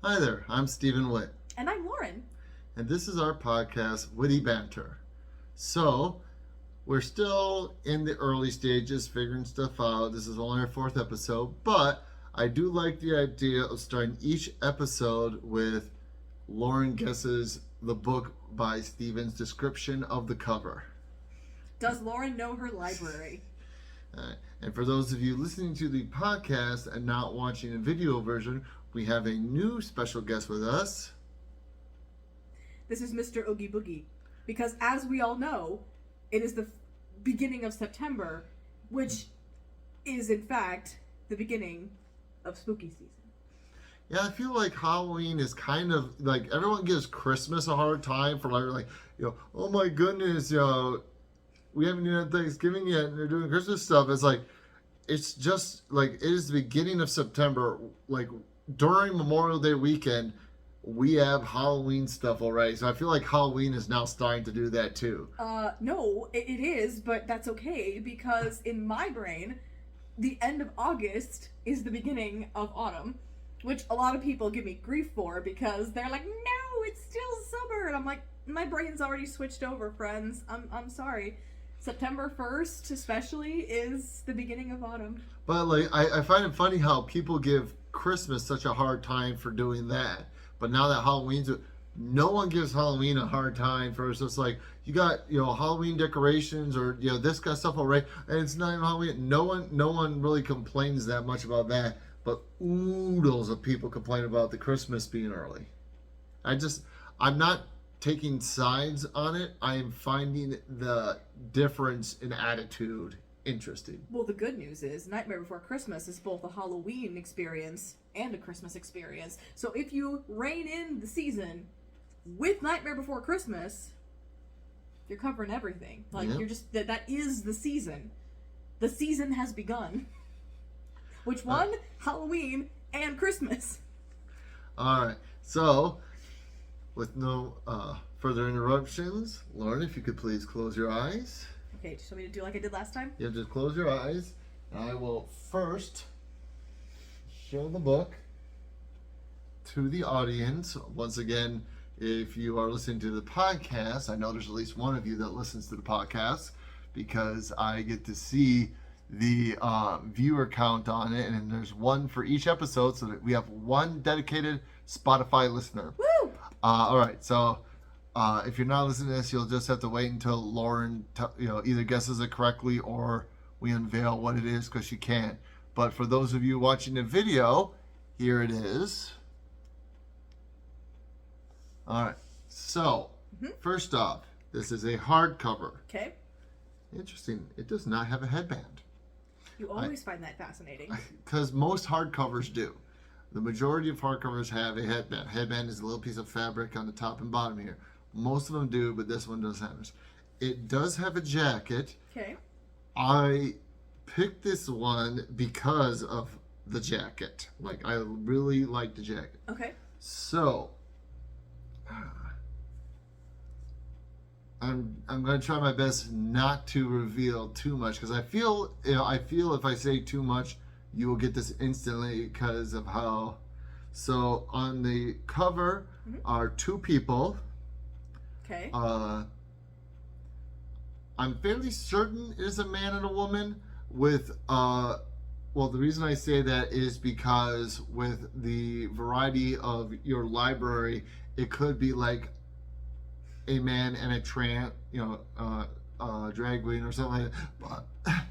Hi there, I'm Stephen Witt, And I'm Lauren. and this is our podcast, Witty Banter. So, we're still in the early stages, figuring stuff out. This is only our fourth episode, but I do like the idea of starting each episode with Lauren guesses the book by Stephen's description of the cover. Does Lauren know her library? And for those of you listening to the podcast and not watching the video version, we have a new special guest with us. This is Mr. Oogie Boogie. Because as we all know, it is the beginning of September, which is in fact the beginning of spooky season. Yeah, I feel like Halloween is kind of like everyone gives Christmas a hard time for oh my goodness, we haven't even had Thanksgiving yet and they're doing Christmas stuff. It's just like it is the beginning of September. Like during Memorial Day weekend, we have Halloween stuff already. So I feel like Halloween is now starting to do that too. No, it is, but that's okay because in my brain, the end of August is the beginning of autumn, which a lot of people give me grief for because they're like, no, it's still summer. And I'm like, my brain's already switched over, friends. I'm sorry. September 1st, especially, is the beginning of autumn. But like, I find it funny how people give Christmas such a hard time for doing that. But now that Halloween's, no one gives Halloween a hard time for. So it's like you got Halloween decorations or this kind of stuff already, and it's not even Halloween. No one really complains that much about that. But oodles of people complain about the Christmas being early. I'm not taking sides on it. I am finding the difference in attitude interesting. Well, the good news is Nightmare Before Christmas is both a Halloween experience and a Christmas experience. So if you rein in the season with Nightmare Before Christmas, you're covering everything. Like Yep. you're just that is the season. The season has begun. Which one? Halloween and Christmas. All right. So, with no further interruptions, Lauren, if you could please close your eyes. Okay, just want me to do like I did last time? Yeah, just close your eyes. And I will first show the book to the audience. Once again, if you are listening to the podcast, I know there's at least one of you that listens to the podcast because I get to see the viewer count on it, and there's one for each episode, so that we have one dedicated Spotify listener. Woo! All right, so if you're not listening to this, you'll just have to wait until Lauren, either guesses it correctly or we unveil what it is because she can't. But for those of you watching the video, here it is. All right, so first off, this is a hardcover. Okay. Interesting. It does not have a headband. You always find that fascinating. Because most hardcovers do. The majority of hardcovers have a headband. Headband is a little piece of fabric on the top and bottom here. Most of them do, but this one doesn't have this. It does have a jacket. Okay. I picked this one because of the jacket. Like, I really like the jacket. Okay. So, I'm going to try my best not to reveal too much because I feel if I say too much, you will get this instantly because of how. So on the cover are two people. Okay. I'm fairly certain it is a man and a woman with well, the reason I say that is because with the variety of your library, it could be like a man and a drag queen or something like that.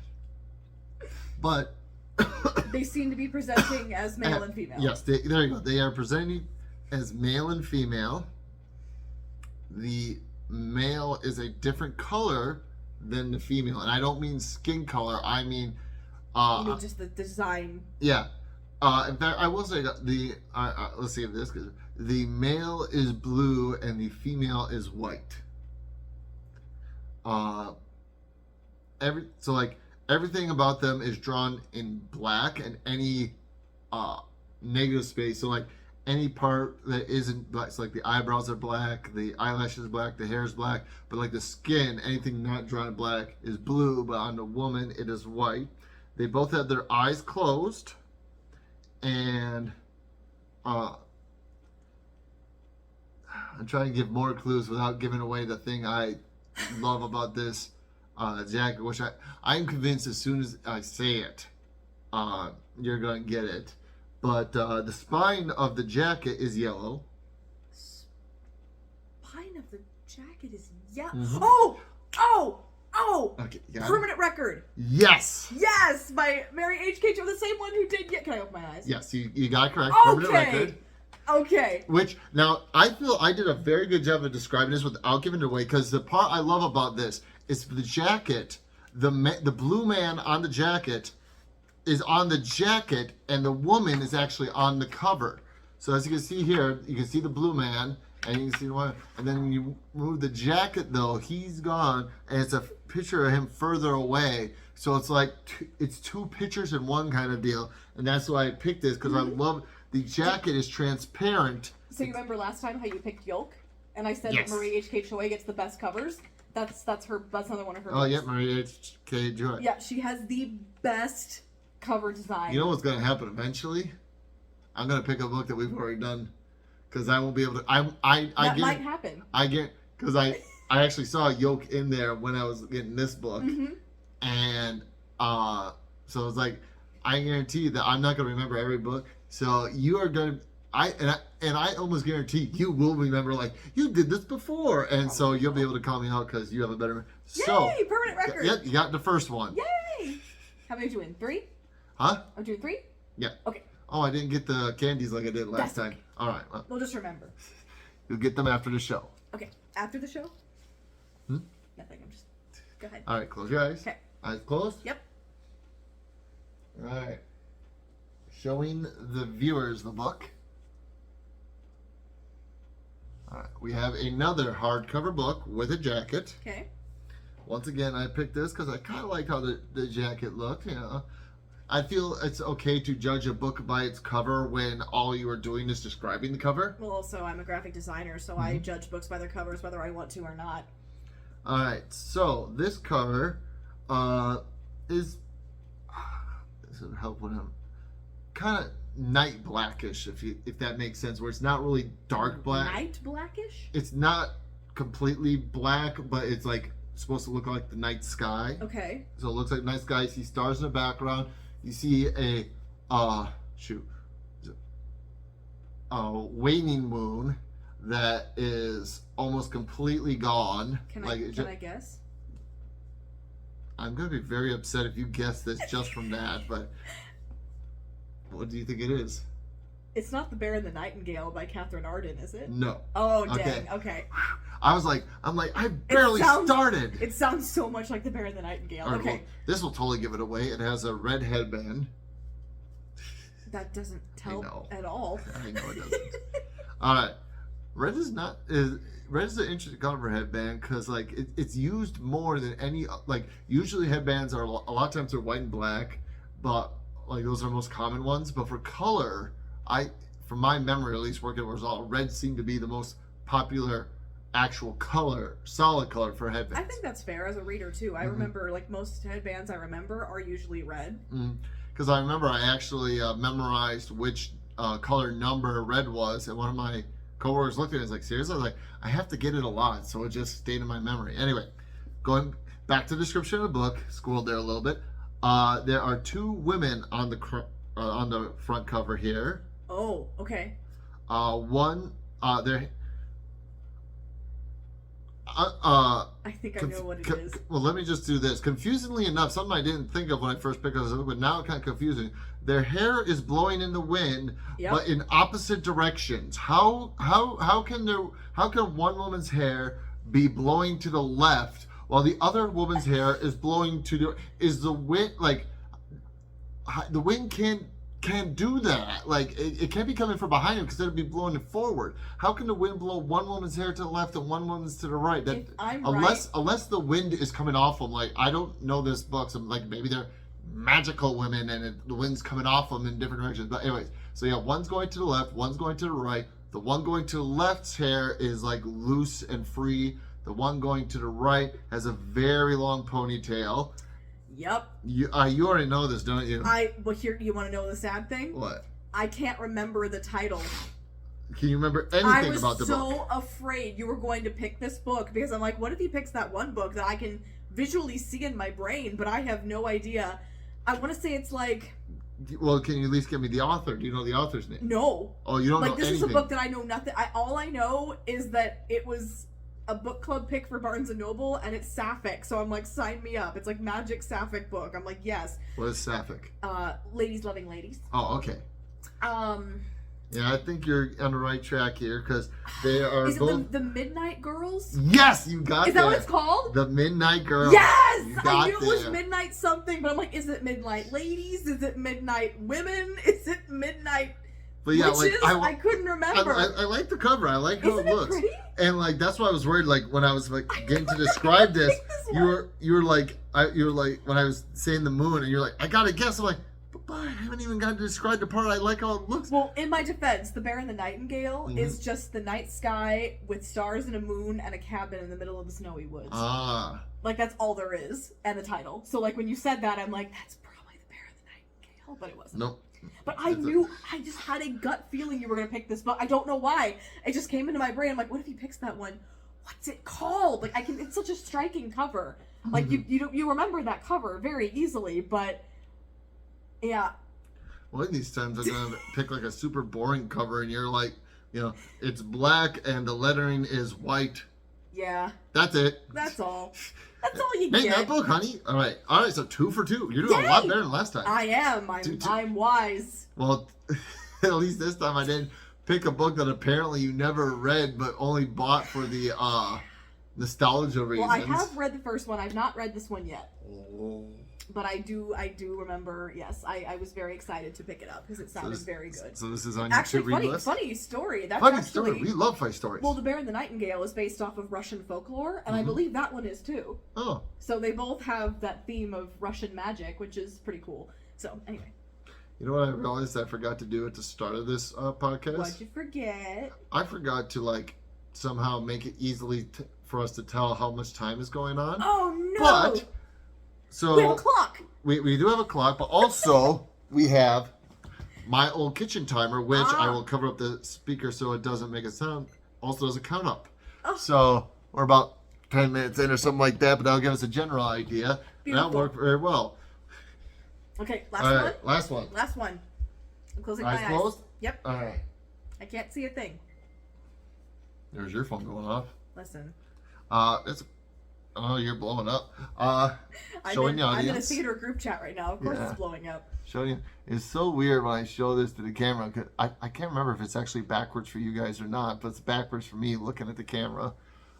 But they seem to be presenting as male and female. Yes, there you go. They are presenting as male and female. The male is a different color than the female, and I don't mean skin color. I mean, just the design. Yeah. In fact, I will say that let's see if this goes. The male is blue and the female is white. Everything about them is drawn in black, and any negative space. So like any part that isn't black, so like the eyebrows are black, the eyelashes black, the hair is black, but like the skin, anything not drawn in black is blue, but on the woman it is white. They both have their eyes closed, and I'm trying to give more clues without giving away the thing I love about this jacket, which I'm convinced as soon as I say it, you're going to get it. But the spine of the jacket is yellow. Spine of the jacket is yellow. Mm-hmm. Oh! Okay, you got it? Permanent record. Yes! Yes! By Mary H.K. the same one who did... Can I open my eyes? Yes, you got it correct. Okay. Permanent record. Okay. Which, now, I feel I did a very good job of describing this without giving it away, because the part I love about this is the jacket, the blue man on the jacket is on the jacket, and the woman is actually on the cover. So as you can see here, you can see the blue man, and you can see the one, and then when you move the jacket, though, he's gone, and it's a picture of him further away. So it's like, it's two pictures in one kind of deal, and that's why I picked this, because I love, the jacket is transparent. So you remember last time how you picked Yolk? And I said Yes. that Marie H.K. Choi gets the best covers? That's another one of her Oh, books. yeah, Maria H.K. Joy. Yeah, she has the best cover design. You know what's going to happen eventually? I'm going to pick a book that we've already done, because I won't be able to. That might happen. I get, because I actually saw a yoke in there when I was getting this book, and so it's like, I guarantee that I'm not going to remember every book. So you are going to. I almost guarantee you will remember, like, you did this before, and so you'll be able to call me out because you have a better. Yay! Permanent record. Yep, you got the first one. Yay! How many are you doing? 3? Huh? I'm doing 3? Yeah. Okay. Oh, I didn't get the candies like I did last That's time. okay. All right. Well, We'll just remember. you'll get them after the show. Okay. After the show? Hmm? Nothing. I'm just. Go ahead. All right. Close your eyes. Okay. Eyes closed. Yep. All right. Showing the viewers the book. All right. We have another hardcover book with a jacket. Okay. Once again, I picked this because I kind of liked how the jacket looked. You know, I feel it's okay to judge a book by its cover when all you are doing is describing the cover. Well, also, I'm a graphic designer, so I judge books by their covers whether I want to or not. All right. So this cover is. This would help when I'm kind of night blackish, if that makes sense, where it's not really dark black. Night blackish? It's not completely black, but it's like supposed to look like the night sky. Okay. So it looks like night sky. You see stars in the background. You see a waning moon that is almost completely gone. Can like I guess? I'm gonna be very upset if you guess this just from that, but what do you think it is? It's not The Bear and the Nightingale by Catherine Arden, is it? No. Oh, dang. Okay. Okay. I'm like, I barely started. It sounds so much like The Bear and the Nightingale. All right, Okay. well, this will totally give it away. It has a red headband. That doesn't tell at all. I know it doesn't. All right. Red is an interesting color for headband because like it's used more than any, like usually headbands are a lot of times they're white and black, but like those are the most common ones. But for color, from my memory at least working with all, red seemed to be the most popular actual color, solid color for headbands. I think that's fair as a reader too. I remember like most headbands I remember are usually red. Because I remember I actually memorized which color number red was, and one of my coworkers looked at it and was like, seriously? I was like, I have to get it a lot, so it just stayed in my memory. Anyway, going back to the description of the book, scrolled there a little bit. There are two women on the front cover here. Oh, okay. One, they're. I think I know what it is. Well, let me just do this. Confusingly enough, something I didn't think of when I first picked up this book, but now it's kind of confusing. Their hair is blowing in the wind, but in opposite directions. How can one woman's hair be blowing to the left while the other woman's hair is blowing to the? Is the wind like? The wind can't do that. Like it can't be coming from behind him because it'll be blowing it forward. How can the wind blow one woman's hair to the left and one woman's to the right? That unless the wind is coming off them. Like I don't know this book, so like maybe they're magical women and the wind's coming off them in different directions. But anyways, so yeah, one's going to the left, one's going to the right. The one going to the left's hair is like loose and free. The one going to the right has a very long ponytail. Yep. You already know this, don't you? Well, here, you want to know the sad thing? What? I can't remember the title. Can you remember anything about the book? I was so afraid you were going to pick this book because I'm like, what if he picks that one book that I can visually see in my brain, but I have no idea. I want to say it's like... Well, can you at least give me the author? Do you know the author's name? No. Oh, you don't know this anything? Is a book that I know nothing... all I know is that it was a book club pick for Barnes & Noble, and it's sapphic, so I'm like, sign me up. It's like magic sapphic book. I'm like, yes. What is sapphic? Ladies loving ladies. Oh, okay. Yeah, I think you're on the right track here because they are is both... Is it the Midnight Girls? Yes, you got Is that what it's called? The Midnight Girls. Yes! You got I knew it was there. Midnight something, but I'm like, is it Midnight Ladies? Is it Midnight Women? Is it Midnight But yeah, Witches? like I couldn't remember. I like the cover. I like how Isn't it looks. Pretty? And like that's why I was worried. Like when I was like getting to describe this, you were like when I was saying the moon, and you're like, I gotta guess. I'm like, but I haven't even gotten to describe the part. I like how it looks. Well, in my defense, The Bear and the Nightingale is just the night sky with stars and a moon and a cabin in the middle of the snowy woods. Ah. Like that's all there is, and the title. So like when you said that, I'm like, that's probably The Bear and the Nightingale, but it wasn't. Nope. But I just had a gut feeling you were gonna pick this book. I don't know why. It just came into my brain. I'm like, what if he picks that one? What's it called? Like it's such a striking cover. Like you remember that cover very easily, but yeah. One of these times I'm gonna pick like a super boring cover, and you're like, it's black and the lettering is white. Yeah. That's it. That's all. That's all you Hey, get. that book, honey. All right. So 2 for 2. You're doing a lot better than last time. I am. I'm wise. Well, at least this time I didn't pick a book that apparently you never read, but only bought for the nostalgia reasons. Well, I have read the first one. I've not read this one yet. Oh. But I do remember, yes, I was very excited to pick it up because it sounded very good. So this is on your actually, to-read list? funny story. That's funny story. We love funny stories. Well, The Bear and the Nightingale is based off of Russian folklore, and I believe that one is too. Oh. So they both have that theme of Russian magic, which is pretty cool. So, anyway. You know what I realized I forgot to do at the start of this podcast? What'd you forget? I forgot to, somehow make it easily for us to tell how much time is going on. Oh, no! But... So we have a clock. We do have a clock, but also we have my old kitchen timer, which I will cover up the speaker so it doesn't make a sound. Also does a count up. Oh. So we're about 10 minutes in or something like that, but that'll give us a general idea. That'll work very well. Okay, last one. Last one. I'm closing my eyes. Closed? Yep. All right. I can't see a thing. There's your phone going off. Listen. Oh, you're blowing up. Showing the audience. I'm in a theater group chat right now. Of course it's blowing up. Showing you. It's so weird when I show this to the camera. Cause I can't remember if it's actually backwards for you guys or not, but it's backwards for me looking at the camera.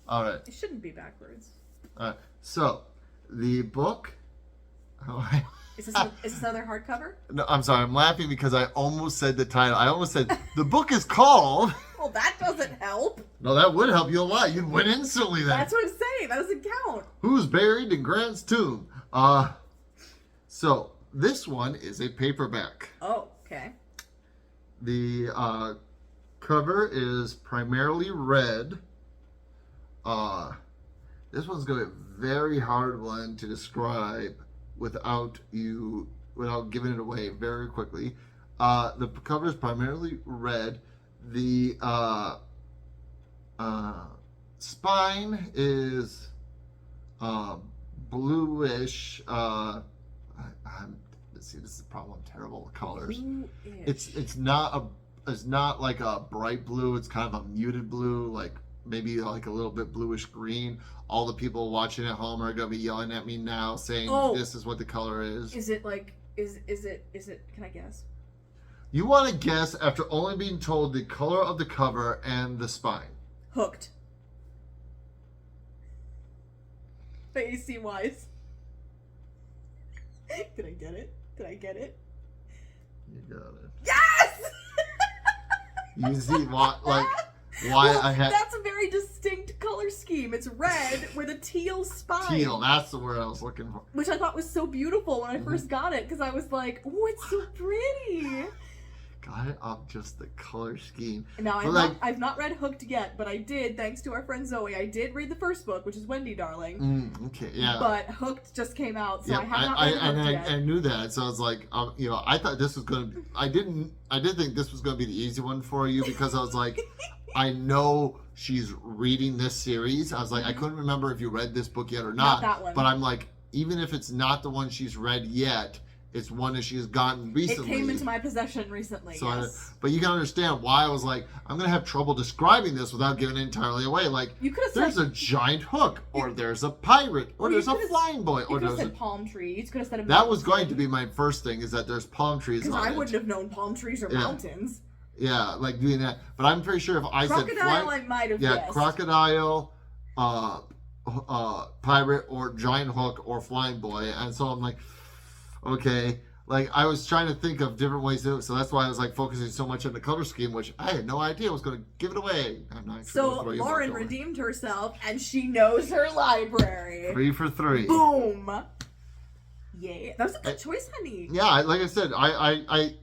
All right. It shouldn't be backwards. All right. So, the book... Is this another hardcover? No, I'm sorry. I'm laughing because I almost said the title. I almost said, the book is called... Well, that doesn't help. No, that would help you a lot. You'd win instantly then. That's what I'm saying. That doesn't count. Who's buried in Grant's tomb? So, this one is a paperback. Oh, okay. The cover is primarily red. This one's going to be a very hard one to describe without giving it away very quickly. The cover is primarily red. The spine is bluish. Let's see, this is the problem. I'm terrible with colors. Bluish. It's not like a bright blue. It's kind of a muted blue, like maybe like a little bit bluish green. All the people watching at home are gonna be yelling at me now, saying this is what the color is. Is it like? Is it? Can I guess? You want to guess after only being told the color of the cover and the spine. Hooked. By AC Wise. Did I get it? You got it. Yes! You see why I had... That's a very distinct color scheme. It's red with a teal spine. Teal, that's the word I was looking for. Which I thought was so beautiful when I first got it, because I was like, oh, it's so pretty. got it off just the color scheme. Now, But I've not read Hooked yet, but I did, thanks to our friend Zoe, I did read the first book, which is Wendy Darling. Okay, yeah. But Hooked just came out, so Yeah, I have not read Hooked yet. I knew that, so I was like, I thought this was gonna be. I did think this was gonna be the easy one for you because I was like, I know she's reading this series. I was like, I couldn't remember if you read this book yet or not. Not that one. But I'm like, even if it's not the one she's read yet, it's one that she's gotten recently. It came into my possession recently, So yes. but you can understand why I was like, I'm going to have trouble describing this without giving it entirely away. Like, You could have there's said, a giant hook, or there's a pirate, or you there's a could've- flying boy, you or could have there's said a... palm trees. You could have said a That was mountain. going to be my first thing, is that there's palm trees on Because I it. wouldn't have known palm trees or Yeah. mountains. Yeah, like doing that. But I'm pretty sure if I Crocodile, said I might have yeah, guessed. crocodile, pirate, or giant hook, or flying boy. And so I'm like, okay. Like, I was trying to think of different ways to do it, so that's why I was like focusing so much on the color scheme, which I had no idea I was going to give it away. I'm not sure. So Lauren redeemed herself, and she knows her library. 3 for 3. Boom! Yeah, that was a good choice, honey. Yeah, like I said, I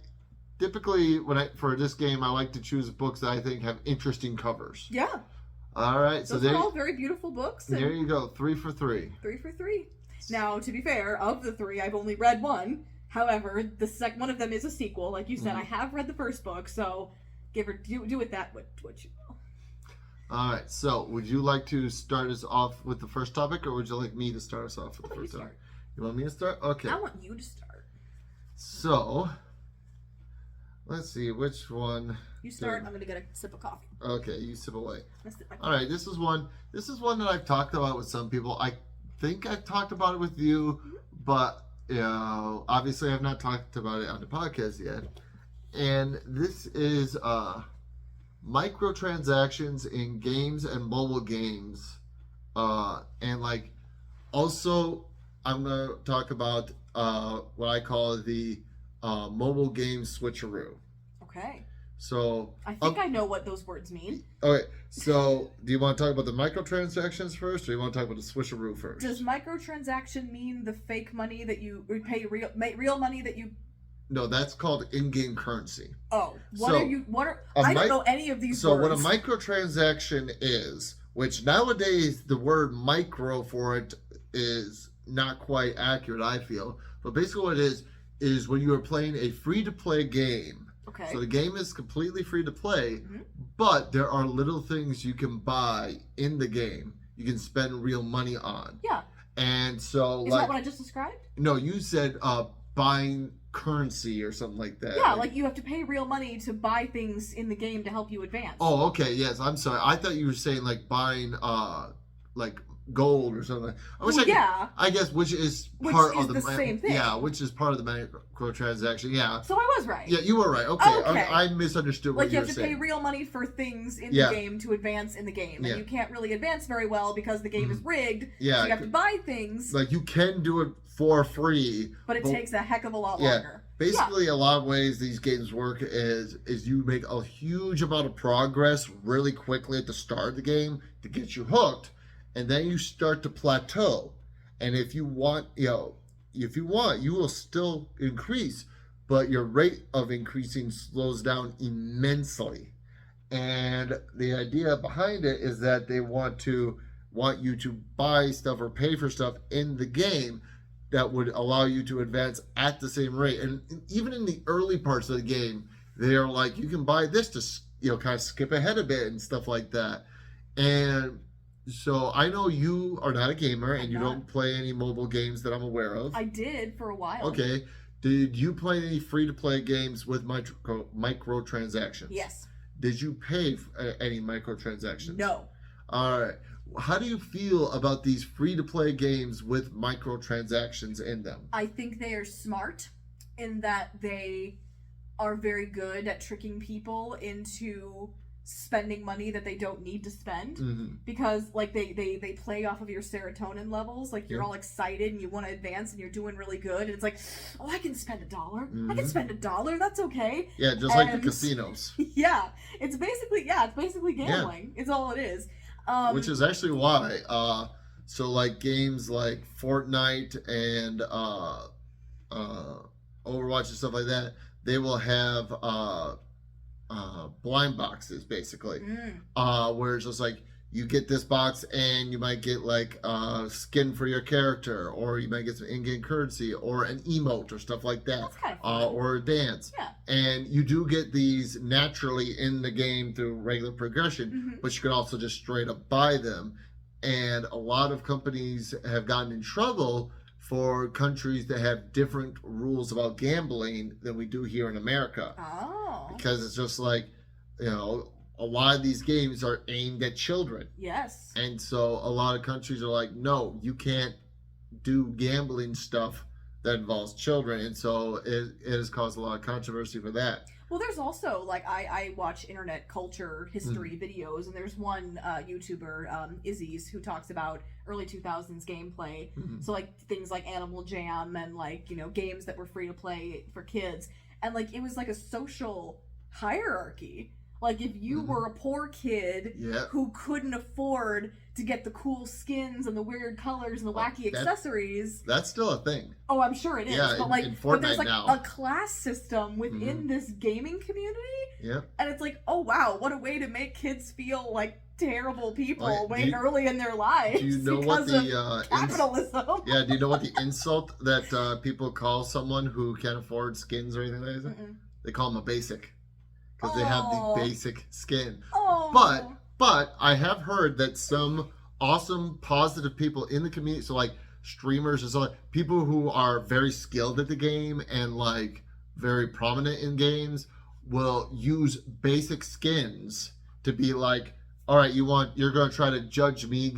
typically for this game I like to choose books that I think have interesting covers. Yeah, All right, so those are all very beautiful books. And there you go, 3 for 3. 3 for 3. Now, to be fair, of the 3, I've only read one. However, the second one of them is a sequel. Like you said, I have read the first book, so do with that what you will. All right, so would you like to start us off with the first topic, or would you like me to start us off with the first topic? You want me to start? Okay. I want you to start. So, let's see, which one? You start. I'm gonna get a sip of coffee. Okay, you sip away. Let's sip my All right, this is one that I've talked about with some people. I think I've talked about it with you, but obviously I've not talked about it on the podcast yet. And this is microtransactions in games and mobile games. And like, also I'm gonna talk about what I call the mobile game switcheroo. Okay. So I think I know what those words mean. Okay, so do you want to talk about the microtransactions first, or do you want to talk about the switcheroo first? Does microtransaction mean the fake money that you pay real money that you? No, that's called in-game currency. Oh, So, I don't know any of these So words. what a microtransaction is, which nowadays the word micro for it is not quite accurate, I feel. But basically what it is when you are playing a free-to-play game. Okay. So the game is completely free to play, Mhm. but there are little things you can buy in the game. You can spend real money on. Yeah. And so Is like that what I just described? no, you said buying currency or something like that. Yeah, like you have to pay real money to buy things in the game to help you advance. Oh, okay, yes. I'm sorry. I thought you were saying like buying like gold or something. I guess which is part of the same thing. Yeah, which is part of the microtransaction. Yeah. So I was right. Yeah, you were right. Okay. Okay. I misunderstood what Like you you were have to saying. pay real money for things in Yeah. the game to advance in the game, Yeah. and you can't really advance very well because the game is rigged. Yeah, So you have to buy things, Like you can do it for free, but it takes a heck of a lot Yeah. longer. Basically, a lot of ways these games work is you make a huge amount of progress really quickly at the start of the game to get you hooked, and then you start to plateau. And if you want, you will still increase, but your rate of increasing slows down immensely. And the idea behind it is that they want you to buy stuff or pay for stuff in the game that would allow you to advance at the same rate. And even in the early parts of the game, they're like, you can buy this to kind of skip ahead a bit and stuff like that. And so I know you are not a gamer and you don't play any mobile games that I'm aware of. I did for a while. Okay. Did you play any free-to-play games with microtransactions? Yes. Did you pay for any microtransactions? No. All right. How do you feel about these free-to-play games with microtransactions in them? I think they are smart in that they are very good at tricking people into spending money that they don't need to spend. Mm-hmm. Because like they play off of your serotonin levels. Like you're Yeah. all excited and you want to advance and you're doing really good, and it's like, oh, I can spend $1. I Mm-hmm. can spend $1. That's okay. Yeah, just like the And- casinos. Yeah, it's basically gambling. It's all it is. Which is actually why. So like games like Fortnite and Overwatch and stuff like that, they will have blind boxes basically, where it's just like you get this box and you might get like skin for your character, or you might get some in-game currency or an emote or stuff like that. That's kind of fun. Or a dance. Yeah. And you do get these naturally in the game through regular progression, but you can also just straight up buy them. And a lot of companies have gotten in trouble for countries that have different rules about gambling than we do here in America. Oh. Because it's just like, you know, a lot of these games are aimed at children. Yes. And so a lot of countries are like, no, you can't do gambling stuff that involves children. And so it has caused a lot of controversy for that. Well, there's also, like, I watch internet culture history videos, and there's one YouTuber, Izzy's, who talks about early 2000s gameplay. So, like, things like Animal Jam and, like, you know, games that were free to play for kids. And, like, it was like a social hierarchy. Like, if you were a poor kid who couldn't afford to get the cool skins and the weird colors and the wacky accessories... That's still a thing. Oh, I'm sure it is. Yeah, but, like, in Fortnite but there's, like, now. a class system within this gaming community. Yep. And it's like, oh, wow, what a way to make kids feel like terrible people Like, early in their lives. Do you know what the... capitalism. Yeah, do you know what the insult that people call someone who can't afford skins or anything like that? They call them a basic. Because they have the basic skin. Oh. But I have heard that some awesome, positive people in the community, so like streamers and so like people who are very skilled at the game and like very prominent in games, will use basic skins to be like, all right, you're going to try to judge me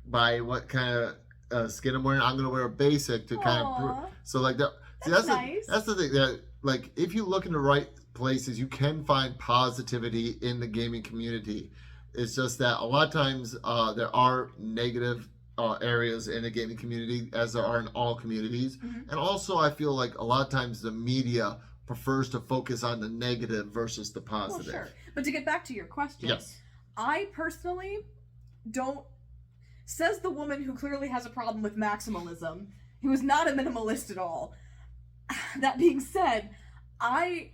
by what kind of skin I'm wearing. I'm going to wear a basic to kind of prove. So like that. See, that's nice. That's the thing that, like, if you look in the right places, you can find positivity in the gaming community. It's just that a lot of times there are negative areas in the gaming community, as there are in all communities. And also I feel like a lot of times the media prefers to focus on the negative versus the positive. Well, sure. But to get back to your question, yes, I personally don't... Says the woman who clearly has a problem with maximalism, who is not a minimalist at all. That being said, I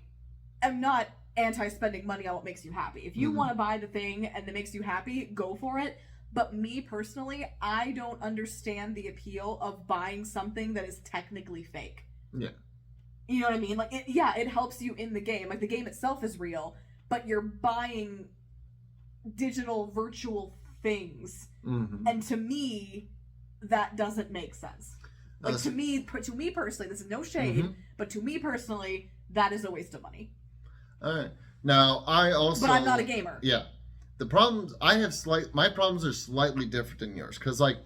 am not anti-spending money on what makes you happy. If you want to buy the thing and it makes you happy, go for it. But me personally, I don't understand the appeal of buying something that is technically fake. Yeah. You know what I mean? Like, it helps you in the game. Like, the game itself is real, but you're buying digital, virtual things. And to me, that doesn't make sense. Like, to me personally, this is no shade, but to me personally, that is a waste of money. All right. Now, but I'm not a gamer. Yeah. The problems I have my problems are slightly different than yours, because like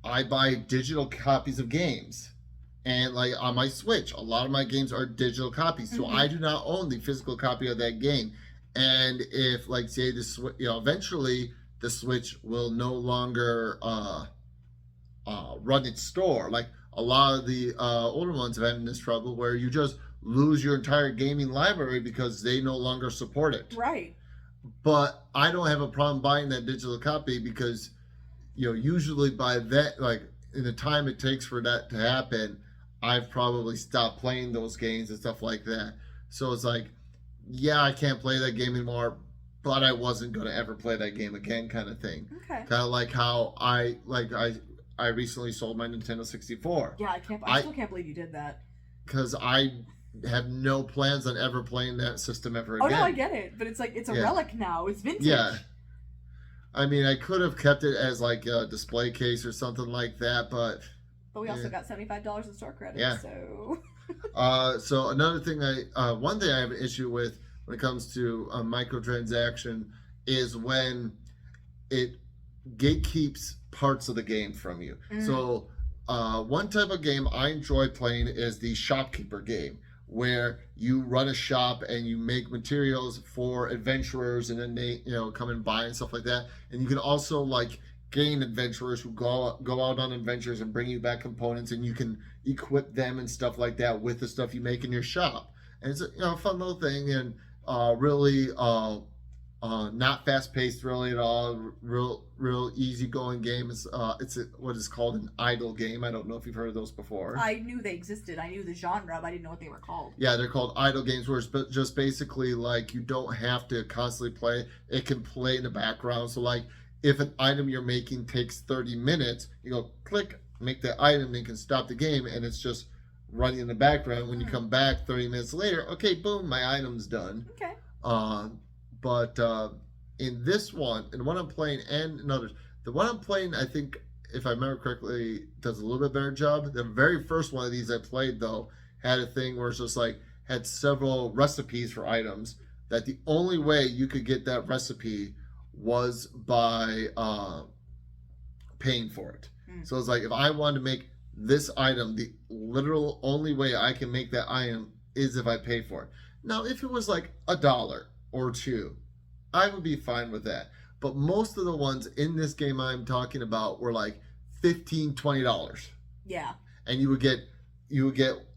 I buy digital copies of games, and like on my Switch, a lot of my games are digital copies, so I do not own the physical copy of that game. And if like say eventually the Switch will no longer run its store, like a lot of the older ones have had this trouble where you just lose your entire gaming library because they no longer support it. Right. But I don't have a problem buying that digital copy because, usually by that, like in the time it takes for that to happen, I've probably stopped playing those games and stuff like that. So it's like, yeah, I can't play that game anymore, but I wasn't going to ever play that game again, kind of thing. Okay. Kind of like how I recently sold my Nintendo 64. Yeah, I still can't believe you did that. Because I have no plans on ever playing that system ever again. Oh no, I get it, but it's like it's a relic now. It's vintage. Yeah. I mean, I could have kept it as like a display case or something like that, but we also got $75 in store credit. Yeah. So. So another thing one thing I have an issue with when it comes to a microtransaction is when it gatekeeps parts of the game from you. So one type of game I enjoy playing is the shopkeeper game, where you run a shop and you make materials for adventurers, and then they come and buy and stuff like that. And you can also like gain adventurers who go out on adventures and bring you back components, and you can equip them and stuff like that with the stuff you make in your shop. And it's a fun little thing, and really Not fast paced really at all. Real easy going game. It's what is called an idle game. I don't know if you've heard of those before. I knew they existed. I knew the genre, but I didn't know what they were called. Yeah, they're called idle games, where it's just basically like you don't have to constantly play. It can play in the background. So like if an item you're making takes 30 minutes, you go click, make the item, then you can stop the game, and it's just running in the background. When you come back 30 minutes later, okay, boom, my item's done. Okay. But in this one, and the one I'm playing, and in others, the one I'm playing, I think, if I remember correctly, does a little bit better job. The very first one of these I played, though, had a thing where it's just like, had several recipes for items, that the only way you could get that recipe was by paying for it. So it's like, if I wanted to make this item, the literal only way I can make that item is if I pay for it. Now, if it was like $1 or $2, I would be fine with that. But most of the ones in this game I'm talking about were like $15, $20. Yeah. And you would get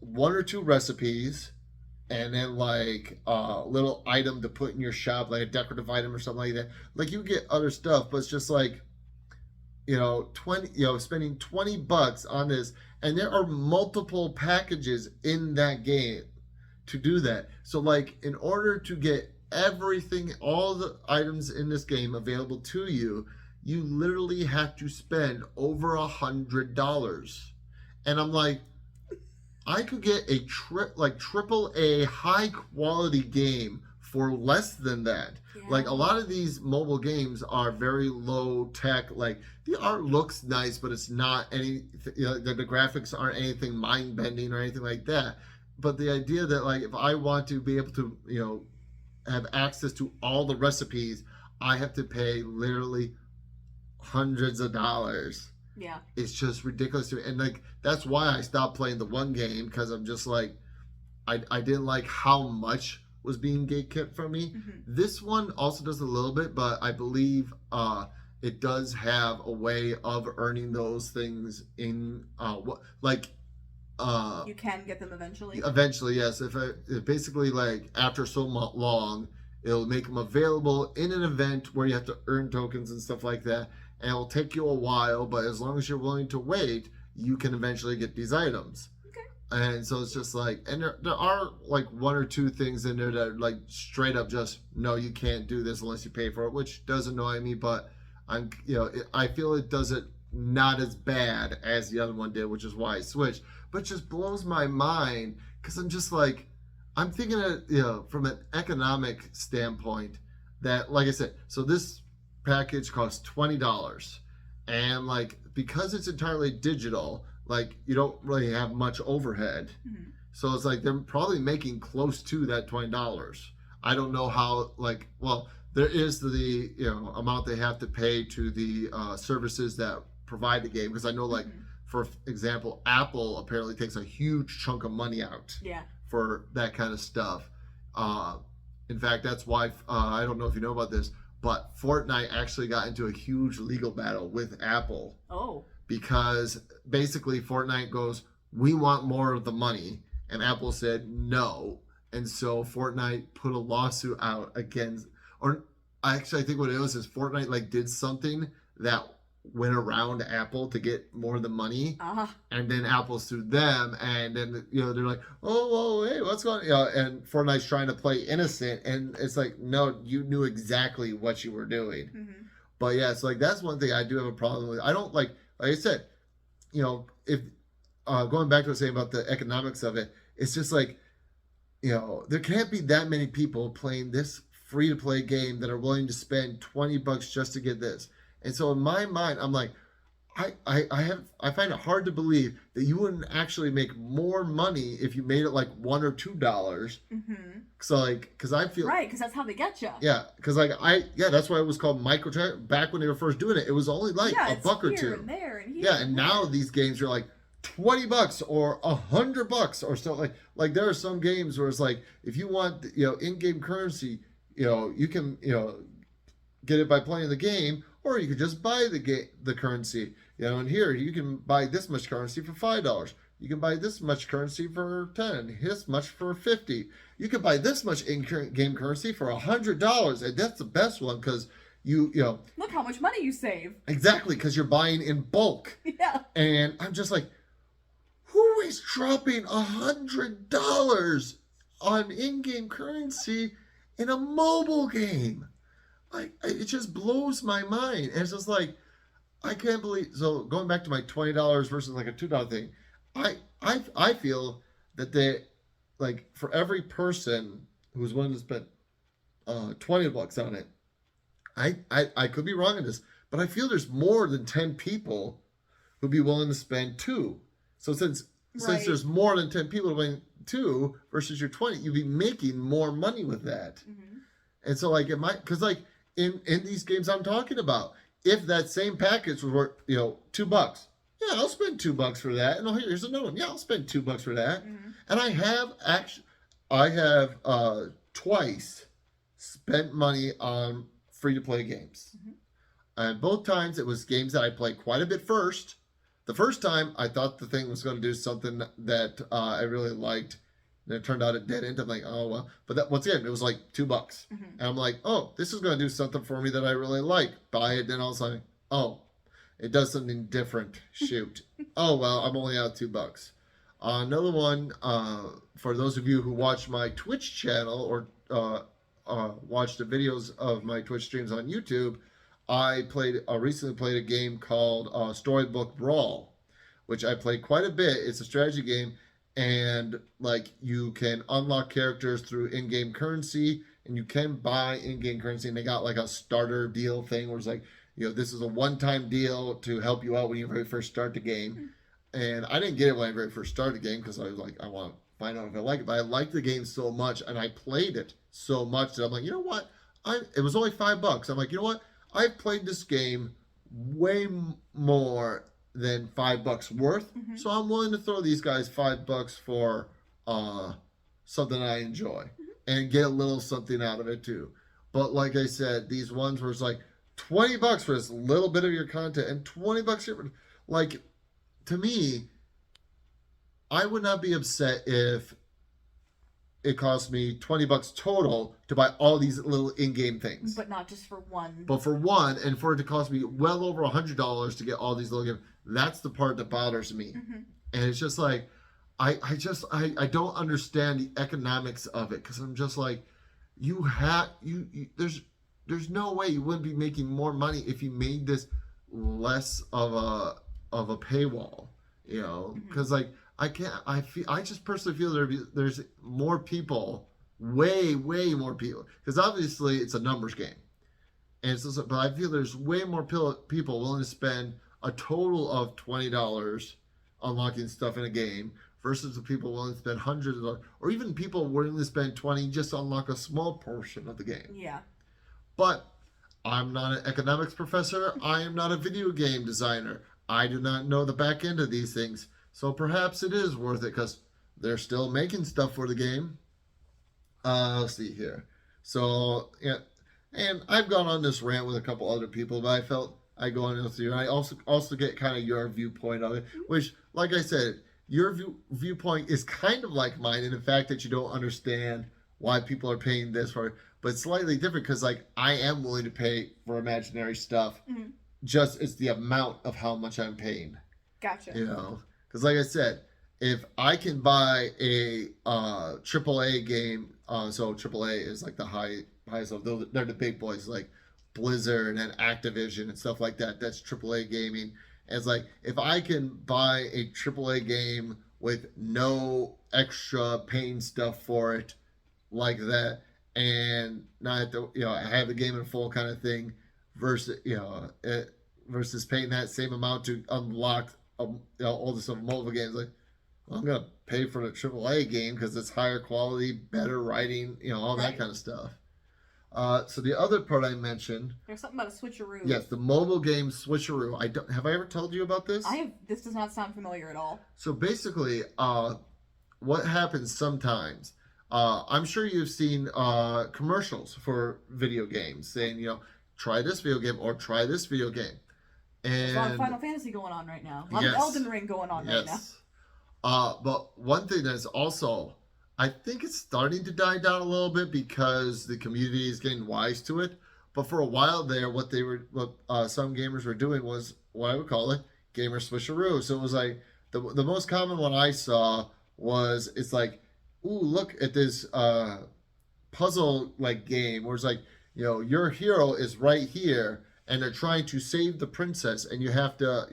one or two recipes, and then like a little item to put in your shop, like a decorative item or something like that. Like you get other stuff, but it's just like, spending $20 on this, and there are multiple packages in that game to do that. So like, in order to get everything, all the items in this game available to you, you literally have to spend over $100. And I'm like, I could get a triple A high quality game for less than that. Yeah. Like a lot of these mobile games are very low tech. Like the art looks nice, but it's not any. The graphics aren't anything mind bending or anything like that. But the idea that like if I want to be able to have access to all the recipes, I have to pay literally hundreds of dollars. Yeah. It's just ridiculous to me. And like that's why I stopped playing the one game, because I'm just like I didn't like how much was being gatekept from me. Mm-hmm. This one also does a little bit, but I believe it does have a way of earning those things in you can get them eventually. Eventually, yes. If basically like after so long, it'll make them available in an event where you have to earn tokens and stuff like that. And it'll take you a while, but as long as you're willing to wait, you can eventually get these items. Okay. And so it's just like, and there are like one or two things in there that are like straight up just, no, you can't do this unless you pay for it, which does annoy me, but I feel it does it not as bad as the other one did, which is why I switched. But it just blows my mind, because I'm just like, I'm thinking of, from an economic standpoint, that, like I said, so this package costs $20, and like because it's entirely digital, like you don't really have much overhead. Mm-hmm. So it's like they're probably making close to that $20. I don't know how, like, well, there is the amount they have to pay to the services that provide the game, because I know like for example, Apple apparently takes a huge chunk of money out for that kind of stuff. In fact, that's why I don't know if you know about this, but Fortnite actually got into a huge legal battle with Apple. Oh. Because basically Fortnite goes, we want more of the money. And Apple said no. And so Fortnite put a lawsuit out against, or actually I think what it was is Fortnite like did something that went around Apple to get more of the money. Uh-huh. And then Apple sued them, and then they're like, oh, hey, what's going on? And Fortnite's trying to play innocent, and it's like, no, you knew exactly what you were doing. Mm-hmm. But yeah, it's like that's one thing I do have a problem with. I don't like I said, if going back to what I was saying about the economics of it, it's just like, there can't be that many people playing this free to play game that are willing to spend $20 just to get this. And so in my mind, I'm like, I find it hard to believe that you wouldn't actually make more money if you made it like $1 or $2. Mm-hmm. So like, because I feel right, because that's how they get you. Yeah, because like that's why it was called microtransactions. Back when they were first doing it, it was only like a buck or two. And there and here. Yeah, and now these games are like $20 or $100 or so. Like there are some games where it's like, if you want in-game currency, you can get it by playing the game. Or you could just buy the currency, and here you can buy this much currency for $5. you can buy this much currency for 10, this much for 50. You can buy this much in-game currency for $100, and that's the best one because you know Look how much money you save. exactly because you're buying in bulk. Yeah. And I'm just like, who is dropping $100 on in-game currency in a mobile game? Like, it just blows my mind. And it's just like, I can't believe. So going back to my $20 versus like a $2 thing, I feel that they, like, for every person who's willing to spend $20 on it, I could be wrong in this, but I feel there's more than 10 people who'd be willing to spend $2. So since there's more than 10 people willing $2 versus your 20, you'd be making more money with that. Mm-hmm. And so like it might, because like in these games I'm talking about, if that same package was worth, $2, yeah, I'll spend $2 for that. And here's another one. Yeah, I'll spend $2 for that. Mm-hmm. And I have twice spent money on free-to-play games. Mm-hmm. And both times it was games that I played quite a bit first. The first time I thought the thing was going to do something that I really liked. And it turned out it didn't. I'm like, oh, well. But that, once again, it was like $2. Mm-hmm. And I'm like, oh, this is going to do something for me that I really like. Buy it. Then all of a sudden, oh, it does something different. Shoot. Oh, well, I'm only out $2. Another one, for those of you who watch my Twitch channel or watch the videos of my Twitch streams on YouTube, I recently played a game called Storybook Brawl, which I played quite a bit. It's a strategy game, and like you can unlock characters through in-game currency, and you can buy in-game currency, and they got like a starter deal thing where it's like, this is a one-time deal to help you out when you very first start the game. And I didn't get it when I very first started the game because I was like, I want to find out if I like it. But I liked the game so much, and I played it so much that I'm like, you know what? It was only $5. I'm like, you know what? I've played this game way more than $5 worth, Mm-hmm. so I'm willing to throw these guys $5 for something I enjoy and get a little something out of it too. But like I said, these ones where it's like $20 for this little bit of your content and $20 for, like, to me, I would not be upset if it cost me $20 total to buy all these little in-game things. But not just for one. But for one, and for it to cost me well over $100 to get all these little games, that's the part that bothers me. Mm-hmm. And it's just like, I don't understand the economics of it, because I'm just like, there's no way you wouldn't be making more money if you made this less of a paywall, because like I just personally feel there's more people, way more people, because obviously it's a numbers game, and it's just, but I feel there's way more people willing to spend a total of $20 unlocking stuff in a game versus the people willing to spend hundreds of dollars, or even people willing to spend $20 just to unlock a small portion of the game. Yeah. But I'm not an economics professor. I am not a video game designer. I do not know the back end of these things. So perhaps it is worth it because they're still making stuff for the game. Let's see here. So, yeah. And I've gone on this rant with a couple other people, but I felt I'd go on with you. And I also get kind of your viewpoint of it, which, like I said, your viewpoint is kind of like mine in the fact that you don't understand why people are paying this for it. But it's slightly different because, like, I am willing to pay for imaginary stuff. Mm-hmm. Just it's the amount of how much I'm paying. Gotcha. Because like I said, if I can buy a AAA game, so AAA is like the highest of those, they're the big boys like Blizzard and Activision and stuff like that. That's AAA gaming. And it's like if I can buy a AAA game with no extra paying stuff for it, like that, and not have to, have the game in full kind of thing, versus versus paying that same amount to unlock all this stuff mobile games. Like, well, I'm gonna pay for the AAA game because it's higher quality, better writing, all that kind of stuff. So the other part I mentioned, there's something about a switcheroo. Yes, the mobile game switcheroo. Have I ever told you about this? This does not sound familiar at all. So basically, what happens sometimes, I'm sure you've seen commercials for video games saying, try this video game or try this video game. And There's a lot of Final Fantasy going on right now. A lot of Elden Ring going on right But one thing that's also, I think it's starting to die down a little bit because the community is getting wise to it. But for a while there, what some gamers were doing was what I would call it gamer switcheroo. So it was like the most common one I saw was it's like, ooh, look at this puzzle like game where it's like, your hero is right here and they're trying to save the princess and you have to,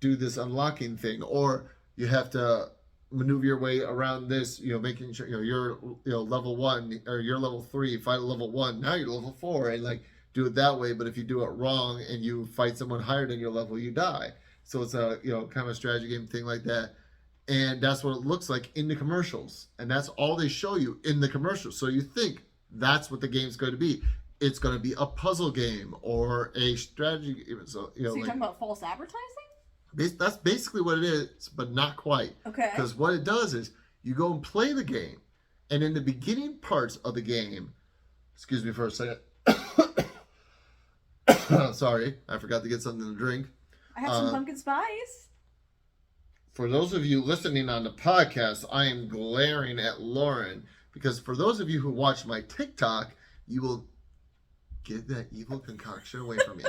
do this unlocking thing, or you have to maneuver your way around this, making sure you're level 1 or you're level 3, fight a level 1, now you're level 4, and like do it that way. But if you do it wrong and you fight someone higher than your level, you die. So it's a kind of a strategy game thing like that. And that's what it looks like in the commercials, and that's all they show you in the commercials. So you think that's what the game's going to be. It's going to be a puzzle game or a strategy game. So you're talking about false advertising? That's basically what it is, but not quite. Okay. Because what it does is you go and play the game, and in the beginning parts of the game, excuse me for a second. Sorry, I forgot to get something to drink. I have some pumpkin spice. For those of you listening on the podcast, I am glaring at Lauren because for those of you who watch my TikTok, you will get that evil concoction away from me.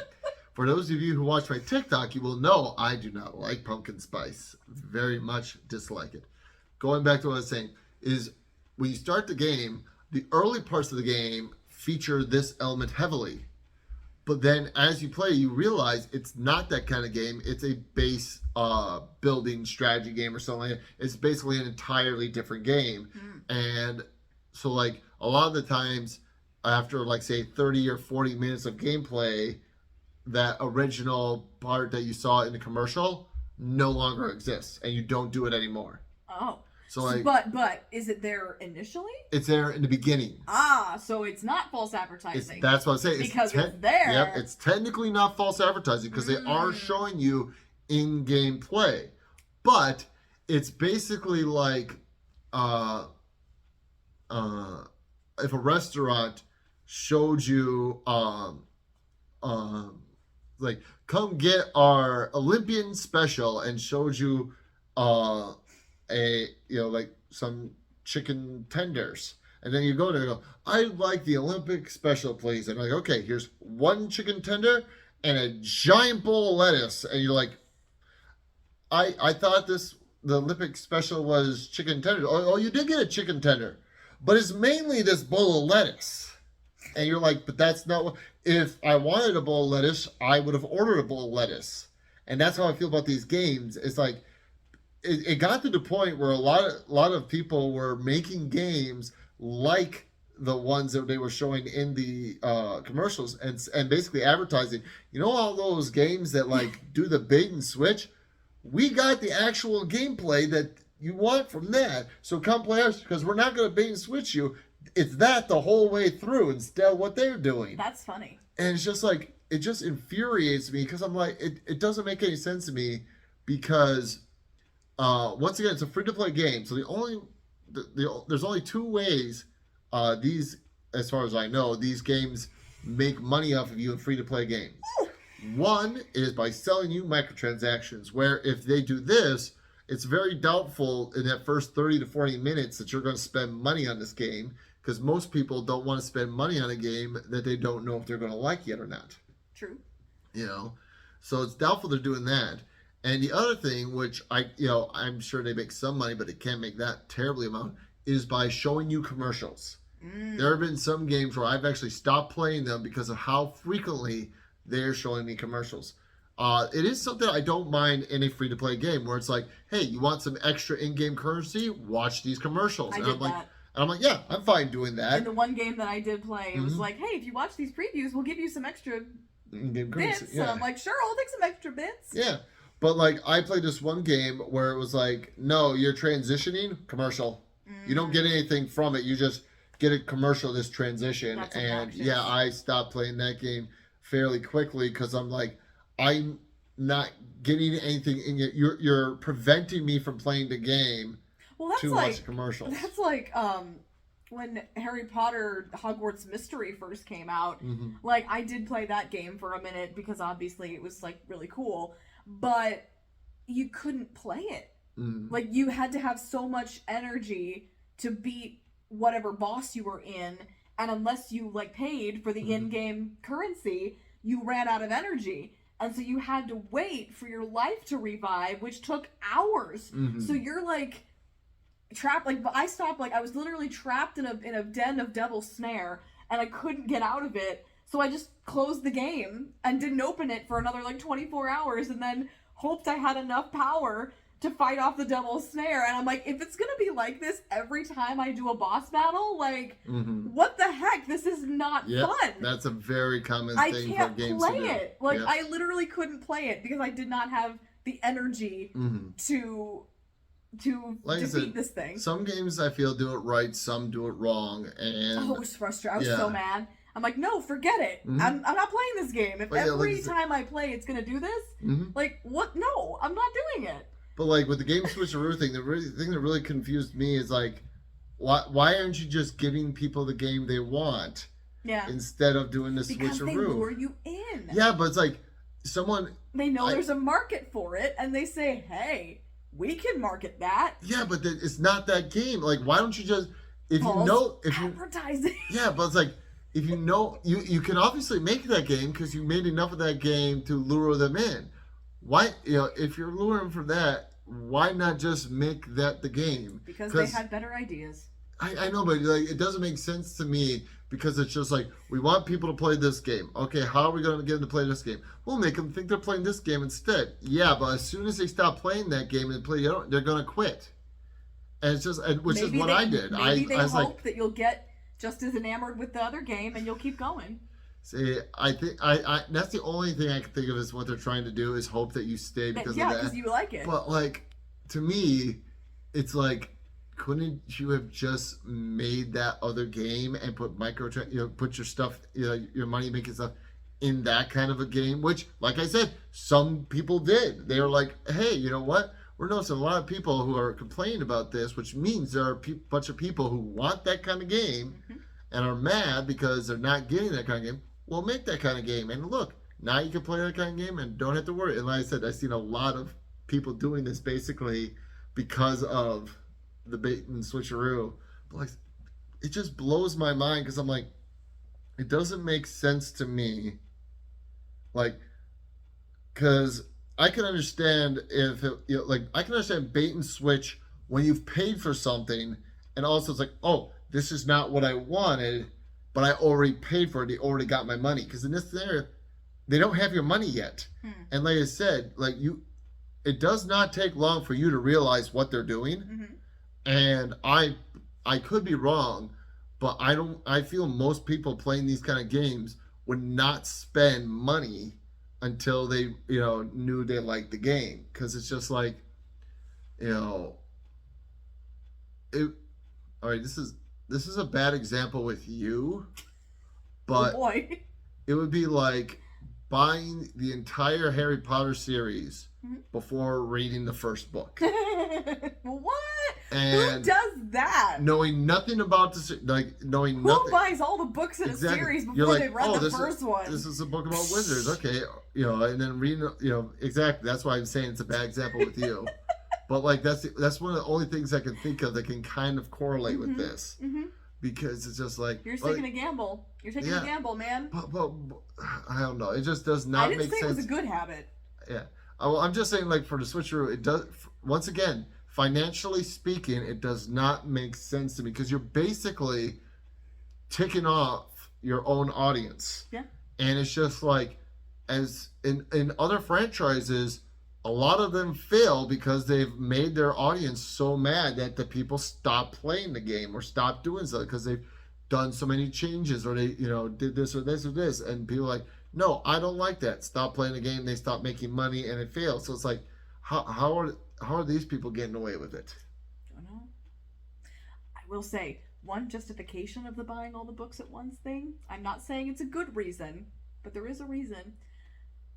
For those of you who watch my TikTok, you will know I do not like pumpkin spice. Very much dislike it. Going back to what I was saying, is when you start the game, the early parts of the game feature this element heavily. But then as you play, you realize it's not that kind of game. It's a base building strategy game or something like that. It's basically an entirely different game. And so like a lot of the times after like say 30 or 40 minutes of gameplay, that original part that you saw in the commercial no longer exists and you don't do it anymore. Oh. So like, but is it there initially? It's there in the beginning. So it's not false advertising. That's what I'm saying. Because it's there. Yep, it's technically not false advertising because they are showing you in-game play. But it's basically like if a restaurant showed you like come get our Olympian special and showed you like some chicken tenders, and then you go there and go, I'd like the Olympic special please, and like, okay, here's one chicken tender and a giant bowl of lettuce, and you're like, I thought the Olympic special was chicken tender. Oh, you did get a chicken tender, but it's mainly this bowl of lettuce. And you're like, but that's not what, if I wanted a bowl of lettuce, I would have ordered a bowl of lettuce. And that's how I feel about these games. It's like, it got to the point where a lot of people were making games like the ones that they were showing in the commercials and basically advertising. All those games that like do the bait and switch? We got the actual gameplay that you want from that. So come play us because we're not going to bait and switch you. It's that the whole way through instead of what they're doing. That's funny. And it's just like, it just infuriates me because I'm like, it doesn't make any sense to me because once again, it's a free-to-play game. So there's only two ways these, as far as I know, these games make money off of you in free-to-play games. One is by selling you microtransactions, where if they do this, it's very doubtful in that first 30 to 40 minutes that you're going to spend money on this game because most people don't want to spend money on a game that they don't know if they're going to like yet or not. True. So it's doubtful they're doing that. And the other thing, which I'm sure they make some money, but they can't make that terribly amount, is by showing you commercials. There have been some games where I've actually stopped playing them because of how frequently they're showing me commercials. It is something I don't mind in a free-to-play game where it's like, hey, you want some extra in-game currency? Watch these commercials. I'm like, yeah, I'm fine doing that. In the one game that I did play, it was like, hey, if you watch these previews, we'll give you some extra in-game bits. currency. Yeah. And I'm like, sure, I'll take some extra bits. Yeah. But like, I played this one game where it was like, no, you're transitioning, commercial. You don't get anything from it. You just get a commercial, this transition. That's and obnoxious. yeah, I stopped playing that game fairly quickly because I'm like, I'm not getting anything in it. You're preventing me from playing the game to watch commercials. That's like when Harry Potter Hogwarts Mystery first came out. Like, I did play that game for a minute because obviously it was like really cool, but you couldn't play it Like, you had to have so much energy to beat whatever boss you were in, and unless you, like, paid for the in-game currency, you ran out of energy. And so you had to wait for your life to revive, which took hours. So you're, like, trapped. Like, I stopped, like, I was literally trapped in a den of Devil's Snare, and I couldn't get out of it. So I just closed the game and didn't open it for another, like, 24 hours, and then hoped I had enough power to fight off the Devil's Snare. And I'm like, if it's gonna be like this every time I do a boss battle, like, what the heck? This is not fun. That's a very common thing for games to do. I can't play it. Like, I literally couldn't play it because I did not have the energy to like defeat this thing. Some games I feel do it right, some do it wrong, and it was frustrating. I was so mad. I'm like, no, forget it. I'm not playing this game. If every time I play it's gonna do this, like, what? No, I'm not doing it. But, like, with the game switcheroo thing, the thing that really confused me is, like, why aren't you just giving people the game they want? Yeah. Instead of doing the switcheroo. Because they lure you in. Yeah, but it's like, they know there's a market for it, and they say, hey, we can market that. Yeah, but it's not that game. Like, why don't you just, advertising. Yeah, but it's like, if you know, you can obviously make that game because you made enough of that game to lure them in. Why, if you're luring for that, why not just make that the game? Because they had better ideas. I know, but, like, it doesn't make sense to me because it's just like, we want people to play this game. Okay, how are we going to get them to play this game? We'll make them think they're playing this game instead. Yeah, but as soon as they stop playing that game and they're going to quit. And it's just, which is what I did. Maybe they hope that you'll get just as enamored with the other game and you'll keep going. See, I think I that's the only thing I can think of is what they're trying to do is hope that you stay because of that. Yeah, because you like it. But, like, to me, it's like, couldn't you have just made that other game and put put your stuff, your money making stuff in that kind of a game? Which, like I said, some people did. They were like, hey, you know what? We're noticing a lot of people who are complaining about this, which means there are a bunch of people who want that kind of game and are mad because they're not getting that kind of game. Well, make that kind of game. And look, now you can play that kind of game and don't have to worry. And like I said, I've seen a lot of people doing this basically because of the bait and switcheroo. But, like, it just blows my mind because I'm like, it doesn't make sense to me. Like, because I can understand I can understand bait and switch when you've paid for something and also it's like, oh, this is not what I wanted, but I already paid for it. They already got my money. Because in this scenario, they don't have your money yet. And like I said, like, it does not take long for you to realize what they're doing. And I could be wrong, but I feel most people playing these kind of games would not spend money until they, knew they liked the game. Because it's just like, all right, this is a bad example with you, but oh boy. It would be like buying the entire Harry Potter series before reading the first book. What? And who does that? Knowing nothing about knowing who nothing. buys all the books in a series before they read the first one? This is a book about wizards, okay? And then reading, exactly. That's why I'm saying it's a bad example with you. But, like, that's one of the only things I can think of that can kind of correlate with this. Because it's just like... You're taking a gamble. You're taking a gamble, man. But I don't know. It just does not make sense. I didn't say it was a good habit. Yeah. Well, I'm just saying, like, for the switcheroo, it does... Once again, financially speaking, it does not make sense to me. Because you're basically ticking off your own audience. Yeah. And it's just like, as in other franchises... A lot of them fail because they've made their audience so mad that the people stop playing the game or stop doing so because they've done so many changes or they, did this or this or this. And people are like, no, I don't like that. Stop playing the game. They stop making money and it fails. So it's like, how are these people getting away with it? I don't know. I will say, one justification of the buying all the books at once thing, I'm not saying it's a good reason, but there is a reason.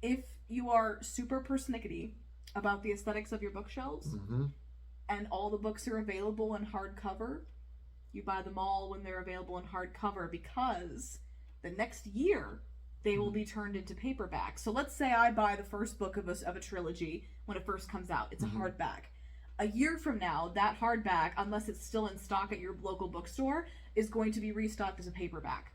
If you are super persnickety about the aesthetics of your bookshelves and all the books are available in hardcover, you buy them all when they're available in hardcover because the next year they will be turned into paperback. So let's say I buy the first book of a trilogy when it first comes out. It's a hardback. A year from now, that hardback, unless it's still in stock at your local bookstore, is going to be restocked as a paperback.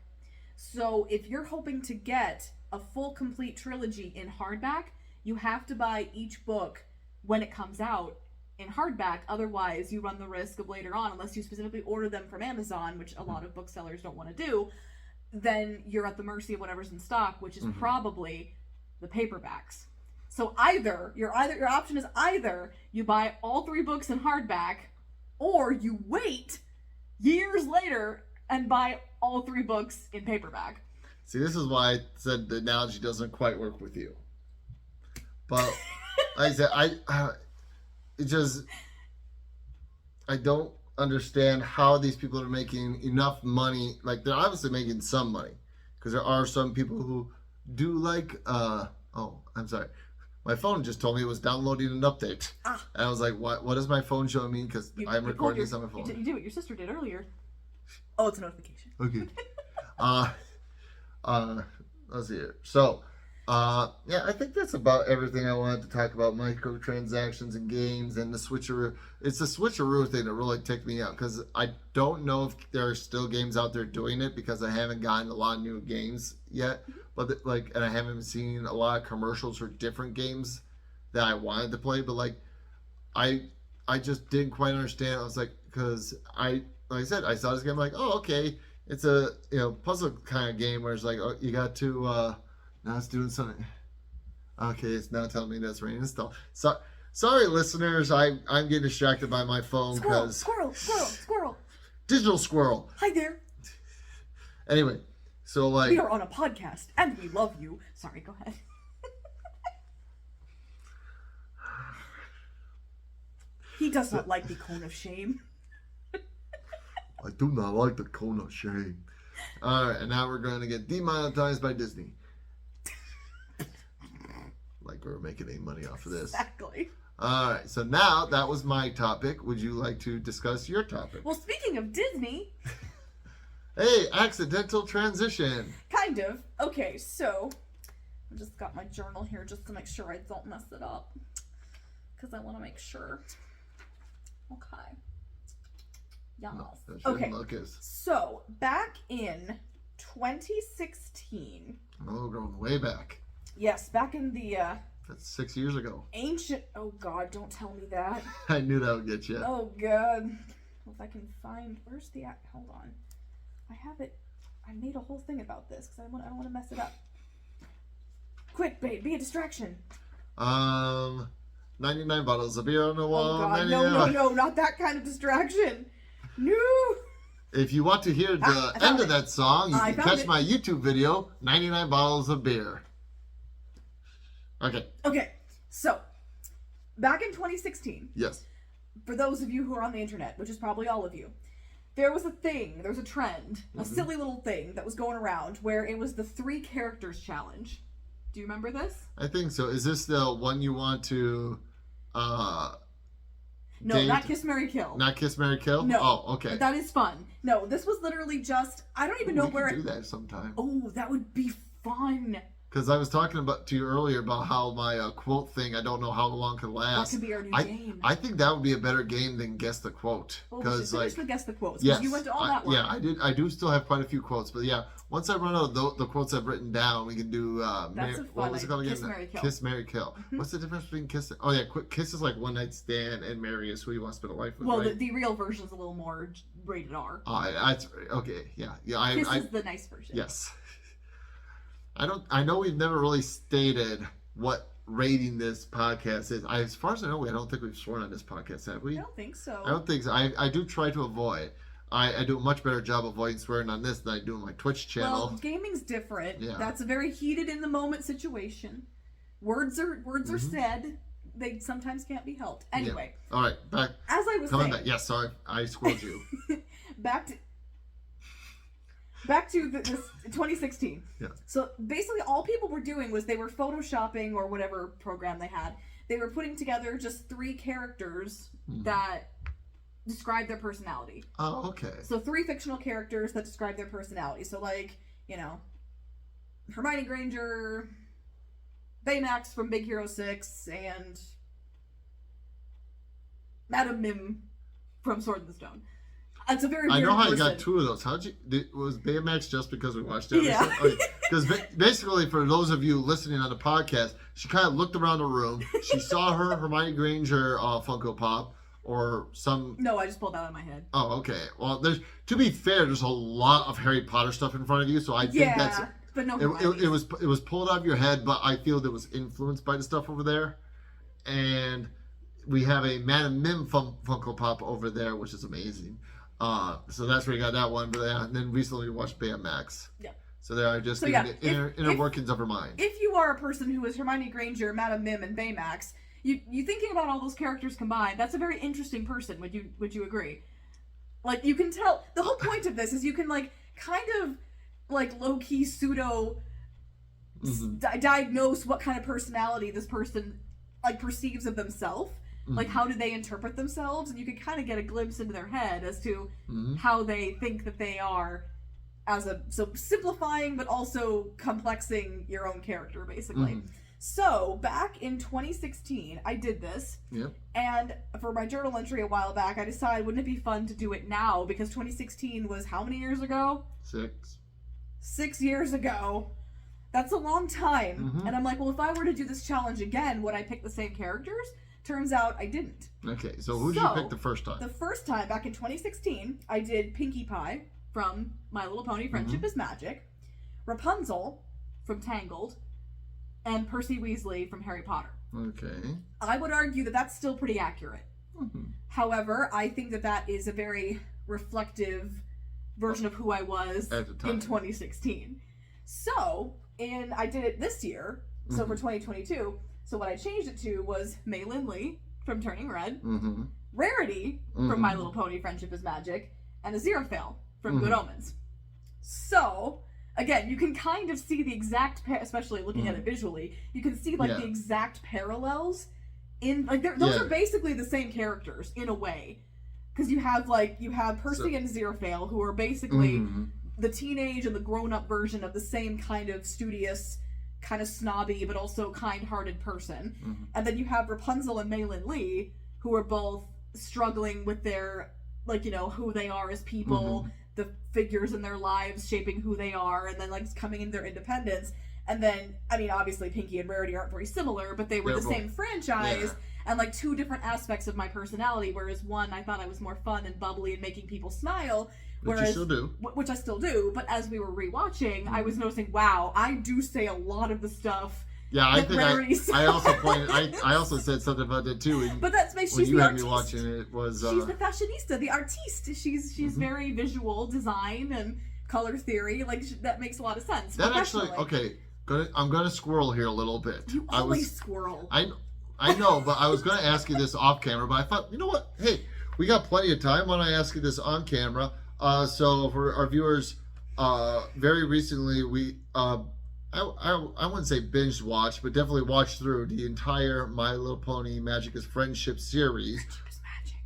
So if you're hoping to get a full complete trilogy in hardback, you have to buy each book when it comes out in hardback. Otherwise, you run the risk of later on, unless you specifically order them from Amazon, which a lot of booksellers don't want to do, then you're at the mercy of whatever's in stock, which is probably the paperbacks. So your option is either you buy all 3 books in hardback, or you wait years later and buy all 3 books in paperback. See, this is why I said the analogy doesn't quite work with you. But like I said, I don't understand how these people are making enough money. Like, they're obviously making some money, because there are some people who do like. I'm sorry. My phone just told me it was downloading an update. And I was like, what is my phone showing me? Because I'm recording this on my phone. You did what your sister did earlier. Oh, it's a notification. Okay. Let's see here. So, yeah, I think that's about everything I wanted to talk about. Microtransactions and games and the switcheroo. It's the switcheroo thing that really ticked me out, because I don't know if there are still games out there doing it, because I haven't gotten a lot of new games yet. But and I haven't seen a lot of commercials for different games that I wanted to play. But like, I just didn't quite understand. I was like, because like I said, I saw this game, like, oh, okay, it's a puzzle kind of game where it's like, oh, you got to now it's doing something. Okay, it's now telling me that's raining. Install. So sorry, listeners, I'm getting distracted by my phone because Squirrel. Digital squirrel. Hi there. Anyway. So, like, we are on a podcast, and we love you. Sorry, go ahead. He does not like the cone of shame. I do not like the cone of shame. All right, and now we're going to get demonetized by Disney. Like we're making any money off of this. Exactly. All right, so now that was my topic. Would you like to discuss your topic? Well, speaking of Disney... Hey, accidental transition. Kind of. Okay, so I just got my journal here just to make sure I don't mess it up, because I want to make sure. Okay. Yes. No, okay. So back in 2016. Oh, going way back. Yes, back in the. That's 6 years ago. Ancient. Oh God! Don't tell me that. I knew that would get you. Oh God. If I can find. Where's the. Hold on. I have it. I made a whole thing about this because I don't want to mess it up. Quick, babe, be a distraction. 99 bottles of beer on the wall. Oh God, no, not that kind of distraction. No. If you want to hear the end of that song, you can catch my YouTube video, 99 bottles of beer. Okay. Okay, so back in 2016. Yes. For those of you who are on the internet, which is probably all of you. There was a trend, a silly little thing that was going around where it was the 3 characters challenge. Do you remember this? I think so. Is this the one you want to No, date? not Kiss, Marry, Kill. Not Kiss, Marry, Kill? No. Oh, okay. But that is fun. No, this was literally just, I don't even know where we can do that sometime. Oh, that would be fun. Because I was talking to you earlier about how my quote thing, I don't know how long could last. That could be our new game. I think that would be a better game than Guess the Quote. Well, we should finish the Guess the Quotes. Yes, you went to all that one. Yeah, I do still have quite a few quotes. But yeah, once I run out of the quotes I've written down, we can do, what was it called again? Kiss, Marry, Kill. Kiss, Marry, Kill. Mm-hmm. What's the difference between Kiss? Oh yeah, Kiss is like one night stand, and Marry is who you want to spend a life with, well, right? the real version is a little more rated R. Okay, yeah. Kiss is the nice version. Yes. I know we've never really stated what rating this podcast is. As far as I know, I don't think we've sworn on this podcast, have we? I don't think so. I don't think so. I do try to avoid. I do a much better job avoiding swearing on this than I do on my Twitch channel. Well, gaming's different. Yeah. That's a very heated in the moment situation. Words are said. They sometimes can't be helped. Anyway. Yeah. All right, back. As I was coming saying. back. Yes, sorry, I squirreled you. Back to this 2016. Yeah. So basically all people were doing was they were photoshopping or whatever program they had. They were putting together just 3 characters that describe their personality. Oh, okay. So 3 fictional characters that describe their personality. So like, Hermione Granger, Baymax from Big Hero 6, and Madam Mim from Sword in the Stone. It's a very weird I know how person. you got 2 of those. Was Baymax just because we watched it? Yeah. Because basically, for those of you listening on the podcast, she kind of looked around the room. She saw her Hermione Granger Funko Pop or some. No, I just pulled that out of my head. Oh, okay. Well, to be fair, there's a lot of Harry Potter stuff in front of you, so I think that's. But no, it was pulled out of your head, but I feel that was influenced by the stuff over there, and we have a Madam Mim Funko Pop over there, which is amazing. So that's where you got that one. But and then recently we watched Baymax. Yeah. So there are just the inner workings of her mind. If you are a person who is Hermione Granger, Madam Mim, and Baymax, you thinking about all those characters combined, that's a very interesting person. Would you agree? Like, you can tell the whole point of this is you can like kind of like low key pseudo diagnose what kind of personality this person like perceives of themselves. Like, how do they interpret themselves? And you can kind of get a glimpse into their head as to how they think that they are so simplifying, but also complexing your own character, basically. So, back in 2016, I did this. Yep. And for my journal entry a while back, I decided, wouldn't it be fun to do it now? Because 2016 was how many years ago? 6. 6 years ago. That's a long time. And I'm like, well, if I were to do this challenge again, would I pick the same characters? Turns out I didn't. Okay, so who did you pick the first time? The first time, back in 2016, I did Pinkie Pie from My Little Pony Friendship is Magic, Rapunzel from Tangled, and Percy Weasley from Harry Potter. Okay. I would argue that that's still pretty accurate. However, I think that is a very reflective version of who I was at the time in 2016. So, I did it this year, so for 2022. So what I changed it to was Mei Lin Lee from Turning Red, Rarity from My Little Pony Friendship is Magic, and Aziraphale from Good Omens. So, again, you can kind of see the exact, especially looking at it visually, you can see like the exact parallels in, like, those are basically the same characters in a way. Because you have Percy and Aziraphale, who are basically the teenage and the grown-up version of the same kind of studious, kind of snobby, but also kind-hearted person. And then you have Rapunzel and Mei Lin Lee, who are both struggling with their, like, you know, who they are as people, the figures in their lives shaping who they are, and then, like, coming into their independence. And then, I mean, obviously Pinkie and Rarity aren't very similar, but they're the same franchise, and, like, 2 different aspects of my personality, whereas one, I thought I was more fun and bubbly and making people smile, which you still do. Which I still do, but as we were rewatching, I was noticing, wow, I do say a lot of the stuff. Yeah, I think I also pointed. I also said something about that too. But that's she's when you the had artiste. Me watching it was. She's the fashionista, the artiste. She's very visual design and color theory. Like, that makes a lot of sense. That actually I'm gonna squirrel here a little bit. You always squirrel. I know, but I was gonna ask you this off camera, but I thought, you know what? Hey, we got plenty of time. Why don't I ask you this on camera? So for our viewers, very recently we I wouldn't say binge watched, but definitely watched through the entire My Little Pony Magic is Friendship series. Friendship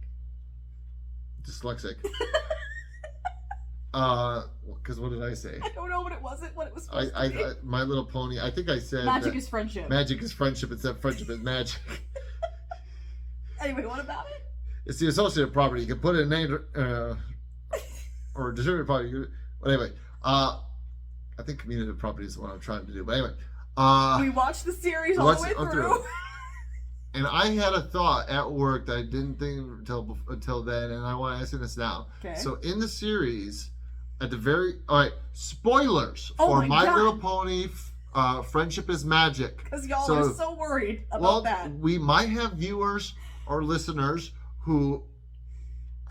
is Dyslexic. magic. Because what did I say? I don't know what it was supposed to be. My Little Pony. I think I said magic is friendship. Magic is friendship, except friendship is magic. Anyway, what about it? It's the associative property. You can put it in name or distributive property. But anyway, I think commutative property is what I'm trying to do. But anyway, we watched the series all the way through. And I had a thought at work that I didn't think until then, and I want to ask you this now. Okay. So in the series, at the spoilers for My Little Pony Friendship is Magic. Because y'all are so worried about that. We might have viewers or listeners who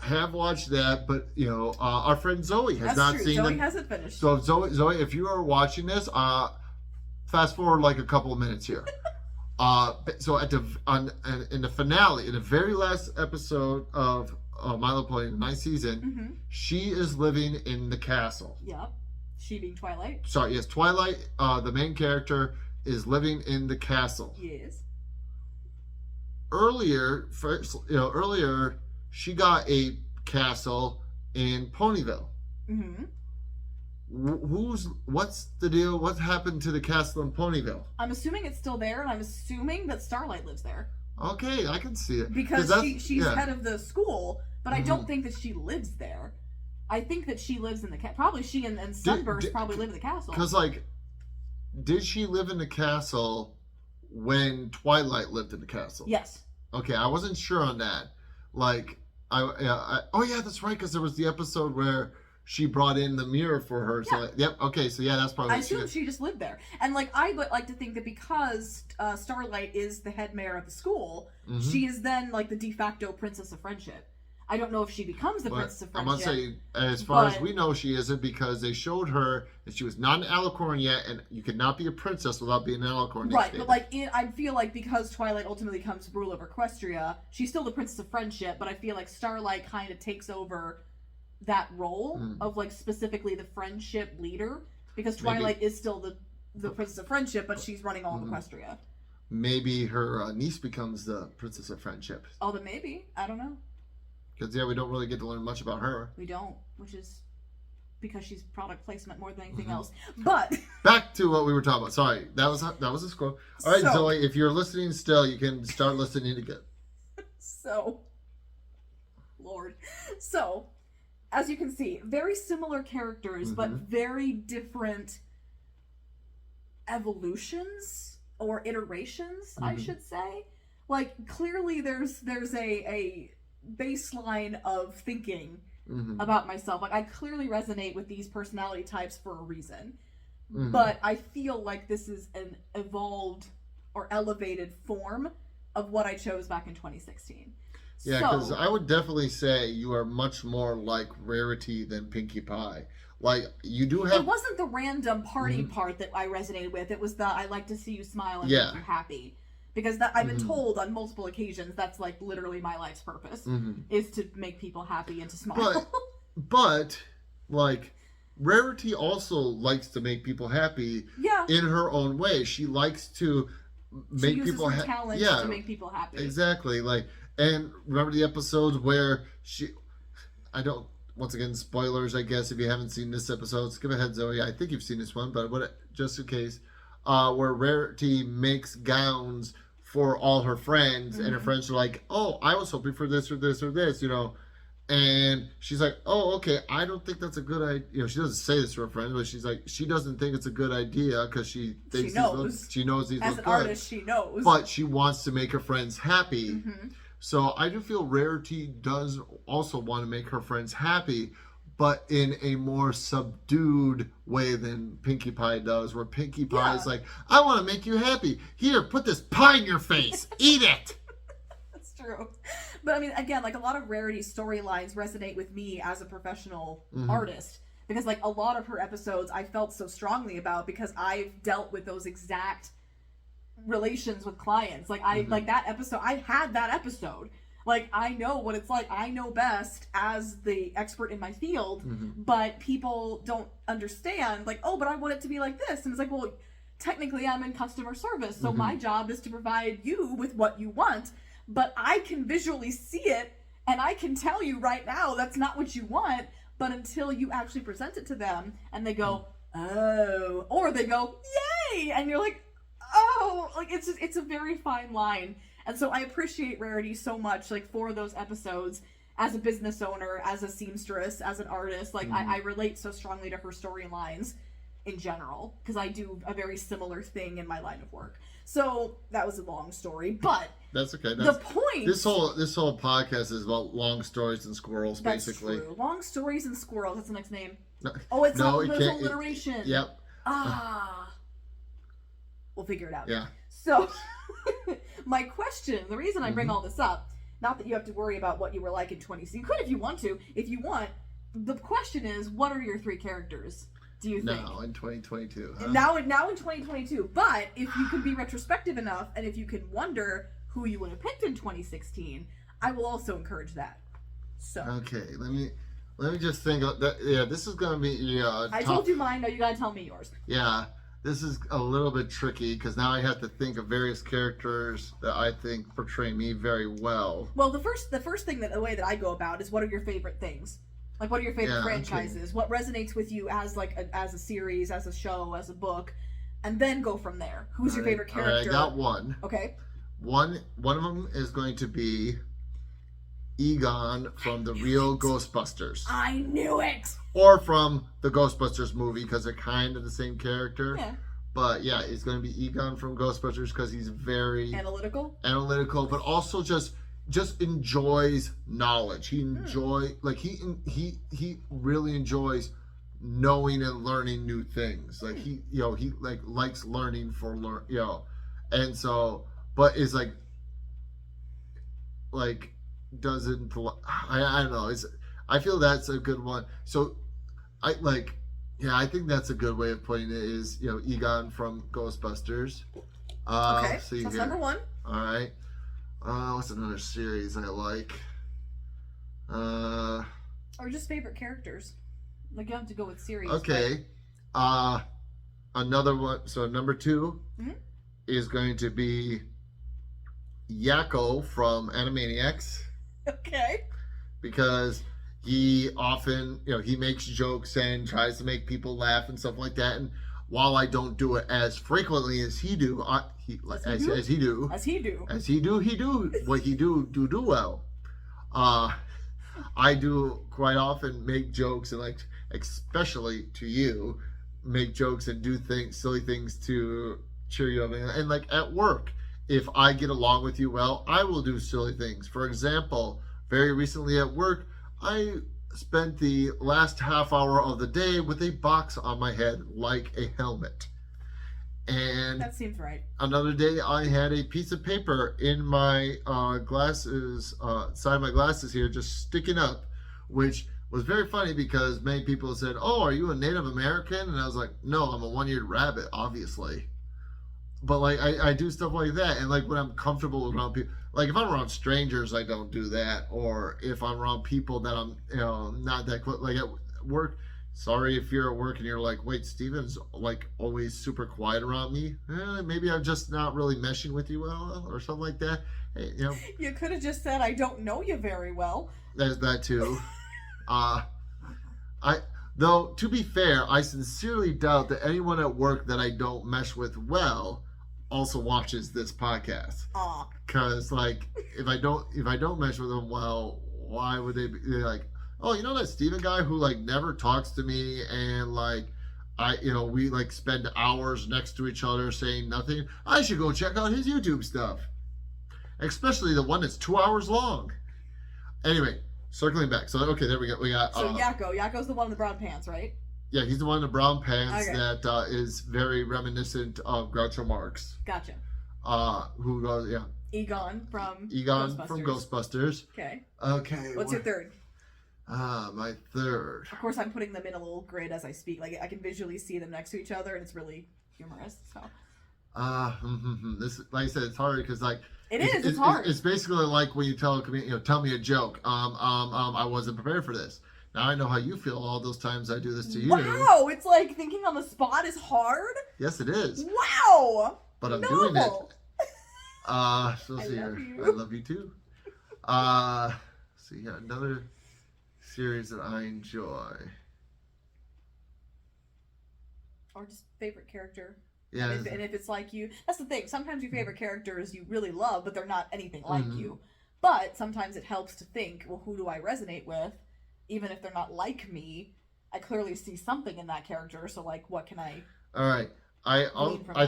have watched that, but you know, our friend Zoe has not seen Zoe them. hasn't finished. So Zoe, if you are watching this, fast forward like a couple of minutes here. So in the finale, in the very last episode of My Little Pony, the 9th season, she is living in the castle. Yep. She being Twilight. Sorry, yes, Twilight, the main character, is living in the castle. Yes. Earlier, she got a castle in Ponyville. What's the deal? What happened to the castle in Ponyville? I'm assuming it's still there, and I'm assuming that Starlight lives there. Okay, I can see it. Because she's head of the school, but I don't think that she lives there. I think that she lives in the probably she and Sunburst probably live in the castle. Because did she live in the castle when Twilight lived in the castle? Yes. Okay, I wasn't sure on that. Oh yeah, that's right. Because there was the episode where she brought in the mirror for her. So yep. Okay, so yeah, that's probably. I assume she just lived there, and I would like to think that because Starlight is the head mayor of the school, she is then the de facto princess of friendship. I don't know if she becomes the princess of friendship. I must say, as far as we know, she isn't, because they showed her that she was not an alicorn yet, and you could not be a princess without being an alicorn. Right, but I feel like because Twilight ultimately comes ruler of Equestria, she's still the princess of friendship, but I feel like Starlight kind of takes over that role of specifically the friendship leader, because Twilight is still the princess of friendship, but she's running all of Equestria. Maybe her niece becomes the princess of friendship. Oh, then maybe. I don't know. Because we don't really get to learn much about her. We don't, which is because she's product placement more than anything else. But back to what we were talking about. Sorry, that was a scroll. All right, Zoe, if you're listening still, you can start listening again. Lord. So, as you can see, very similar characters, but very different evolutions or iterations, I should say. Clearly there's a baseline of thinking about myself. I clearly resonate with these personality types for a reason. But I feel like this is an evolved or elevated form of what I chose back in 2016. Yeah, because I would definitely say you are much more like Rarity than Pinkie Pie. You do have... It wasn't the random party part that I resonated with. It was the I like to see you smile and make you happy. Because I've been told on multiple occasions that's literally my life's purpose, is to make people happy and to smile. But Rarity also likes to make people happy in her own way. She likes to make people happy. Talent to make people happy. Exactly. And remember the episodes where once again, spoilers, I guess, if you haven't seen this episode, skip ahead, Zoe. I think you've seen this one, but just in case, where Rarity makes gowns for all her friends, and her friends are like, oh, I was hoping for this or this or this, and she's like, oh, okay, I don't think that's a good idea. She doesn't say this to her friends, but she's like, she doesn't think it's a good idea because she thinks she knows these as look an good. Artist, she knows, but she wants to make her friends happy. So I do feel Rarity does also want to make her friends happy, but in a more subdued way than Pinkie Pie does, where Pinkie Pie is like, I want to make you happy. Here, put this pie in your face. Eat it. That's true. But I mean, again, a lot of Rarity's storylines resonate with me as a professional artist. Because a lot of her episodes I felt so strongly about because I've dealt with those exact relations with clients. That episode, I had that episode. I know what it's like. I know best as the expert in my field, but people don't understand, oh, but I want it to be like this. And it's well, technically I'm in customer service, so my job is to provide you with what you want, but I can visually see it, and I can tell you right now that's not what you want, but until you actually present it to them, and they go, oh, or they go, yay, and you're like, oh, it's a very fine line. And so I appreciate Rarity so much, for those episodes, as a business owner, as a seamstress, as an artist. I relate so strongly to her storylines in general, because I do a very similar thing in my line of work. So that was a long story, but that's okay. The point. This whole podcast is about long stories and squirrels, basically. That's true. Long stories and squirrels. That's the next name. No, oh, it's no, not alliteration. Yep. We'll figure it out. Yeah. So, my question, the reason I bring all this up, not that you have to worry about what you were like in 2016. You could if you want to. If you want, the question is, what are your 3 characters, do you think? Now in 2022. Huh? Now in 2022. But if you could be retrospective enough, and if you can wonder who you would have picked in 2016, I will also encourage that. So. Okay, let me just think. This is gonna be. I told you mine. Now you gotta tell me yours. Yeah. This is a little bit tricky because now I have to think of various characters that I think portray me very well. Well, the first thing the way that I go about is what are your favorite things? What are your favorite franchises? Okay. What resonates with you as as a series, as a show, as a book, and then go from there. Who's your favorite character? All right, I got one. Okay. One of them is going to be Egon from the real Ghostbusters, I knew it. or from the Ghostbusters movie because they're kind of the same character. Yeah. But yeah, it's going to be Egon from Ghostbusters because he's very Analytical, but also just enjoys knowledge. He he really enjoys knowing and learning new things. Like he like likes learning and so but is like doesn't I don't know. I feel that's a good one. So I like I think that's a good way of putting it is, Egon from Ghostbusters. okay, See that's here. number one. All right. What's another series I like? Or just favorite characters. Like, you don't have to go with series. Okay. Another one. So number 2 is going to be Yakko from Animaniacs. Okay. Because he often, he makes jokes and tries to make people laugh and stuff like that. And while I don't do it as frequently as he do, what he do well. I do quite often make jokes and like, especially to you, make jokes and do silly things to cheer you up. And like at work, if I get along with you well, I will do silly things. For example, very recently at work, I spent the last half hour of the day with a box on my head like a helmet. And that seems right. Another day I had a piece of paper in my glasses, side of my glasses here, just sticking up, which was very funny because many people said, "Oh, are you a Native American?" And I was like, "No, I'm a one-eared rabbit, obviously." But like I do stuff like that, and like when I'm comfortable around people, like if I'm around strangers, I don't do that. Or if I'm around people that I'm not that close, like at work. Sorry if you're at work and you're like, wait, Steven's like always super quiet around me. Maybe I'm just not really meshing with you well, or something like that. Hey, you could have just said, "I don't know you very well." There's that too. Though to be fair, I sincerely doubt that anyone at work that I don't mesh with well also watches this podcast. Because like if I don't mesh with them well, why would they be like, "Oh, you know that Steven guy who like never talks to me and like we like spend hours next to each other saying nothing. I should go check out his YouTube stuff." Especially the one that's 2 hours long. Anyway, circling back. So okay, there we go. We got so Yakko's the one in the brown pants, right? Yeah, he's the one in the brown pants Okay. that is very reminiscent of Groucho Marx. Gotcha. Who goes Egon from Ghostbusters. Okay. Okay. What's your third? My third. Of course, I'm putting them in a little grid as I speak. Like, I can visually see them next to each other, and it's really humorous. So. This, like I said, it's hard because like it's hard. It's basically like when you tell a comedian, tell me a joke. I wasn't prepared for this. Now I know how you feel all those times I do this to you. Wow, it's like thinking on the spot is hard. Yes, it is. Wow. But I'm doing it. So I love you too. So yeah, another series that I enjoy. Or just favorite character. Yeah. And if it's like you, that's the thing. Sometimes your favorite characters you really love, but they're not anything like you. But sometimes it helps to think, well, who do I resonate with? Even if they're not like me, I clearly see something in that character. So like, what can I? All right. I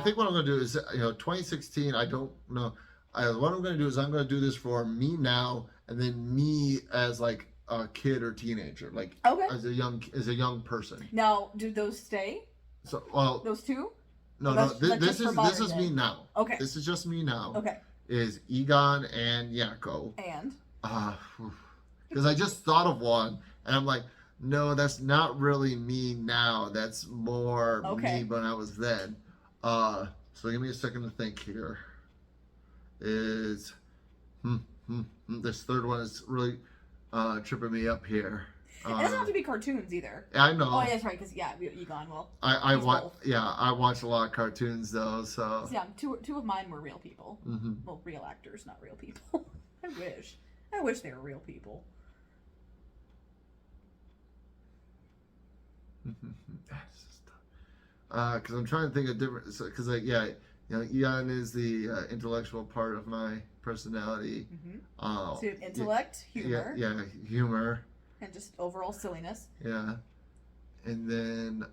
think what I'm going to do is, 2016, I don't know. What I'm going to do is I'm going to do this for me now and then me as like a kid or teenager, like as a young person. Now, do those stay? So, well, those two? No, this is me now. Okay. This is just me now. Okay. Is Egon and Yakko. And? Because I just thought of one and I'm like, no, that's not really me now. That's more me when I was then. So give me a second to think here. This third one is really tripping me up here. It doesn't have to be cartoons either. I know. Oh, yeah, that's right. Because Egon. Well, I watch a lot of cartoons though. So yeah, two of mine were real people. Mm-hmm. Well, real actors, not real people. I wish they were real people. Because I'm trying to think of different. Because Egon is the intellectual part of my personality. So you have intellect, humor, Yeah, humor. and just overall silliness. Yeah. And then,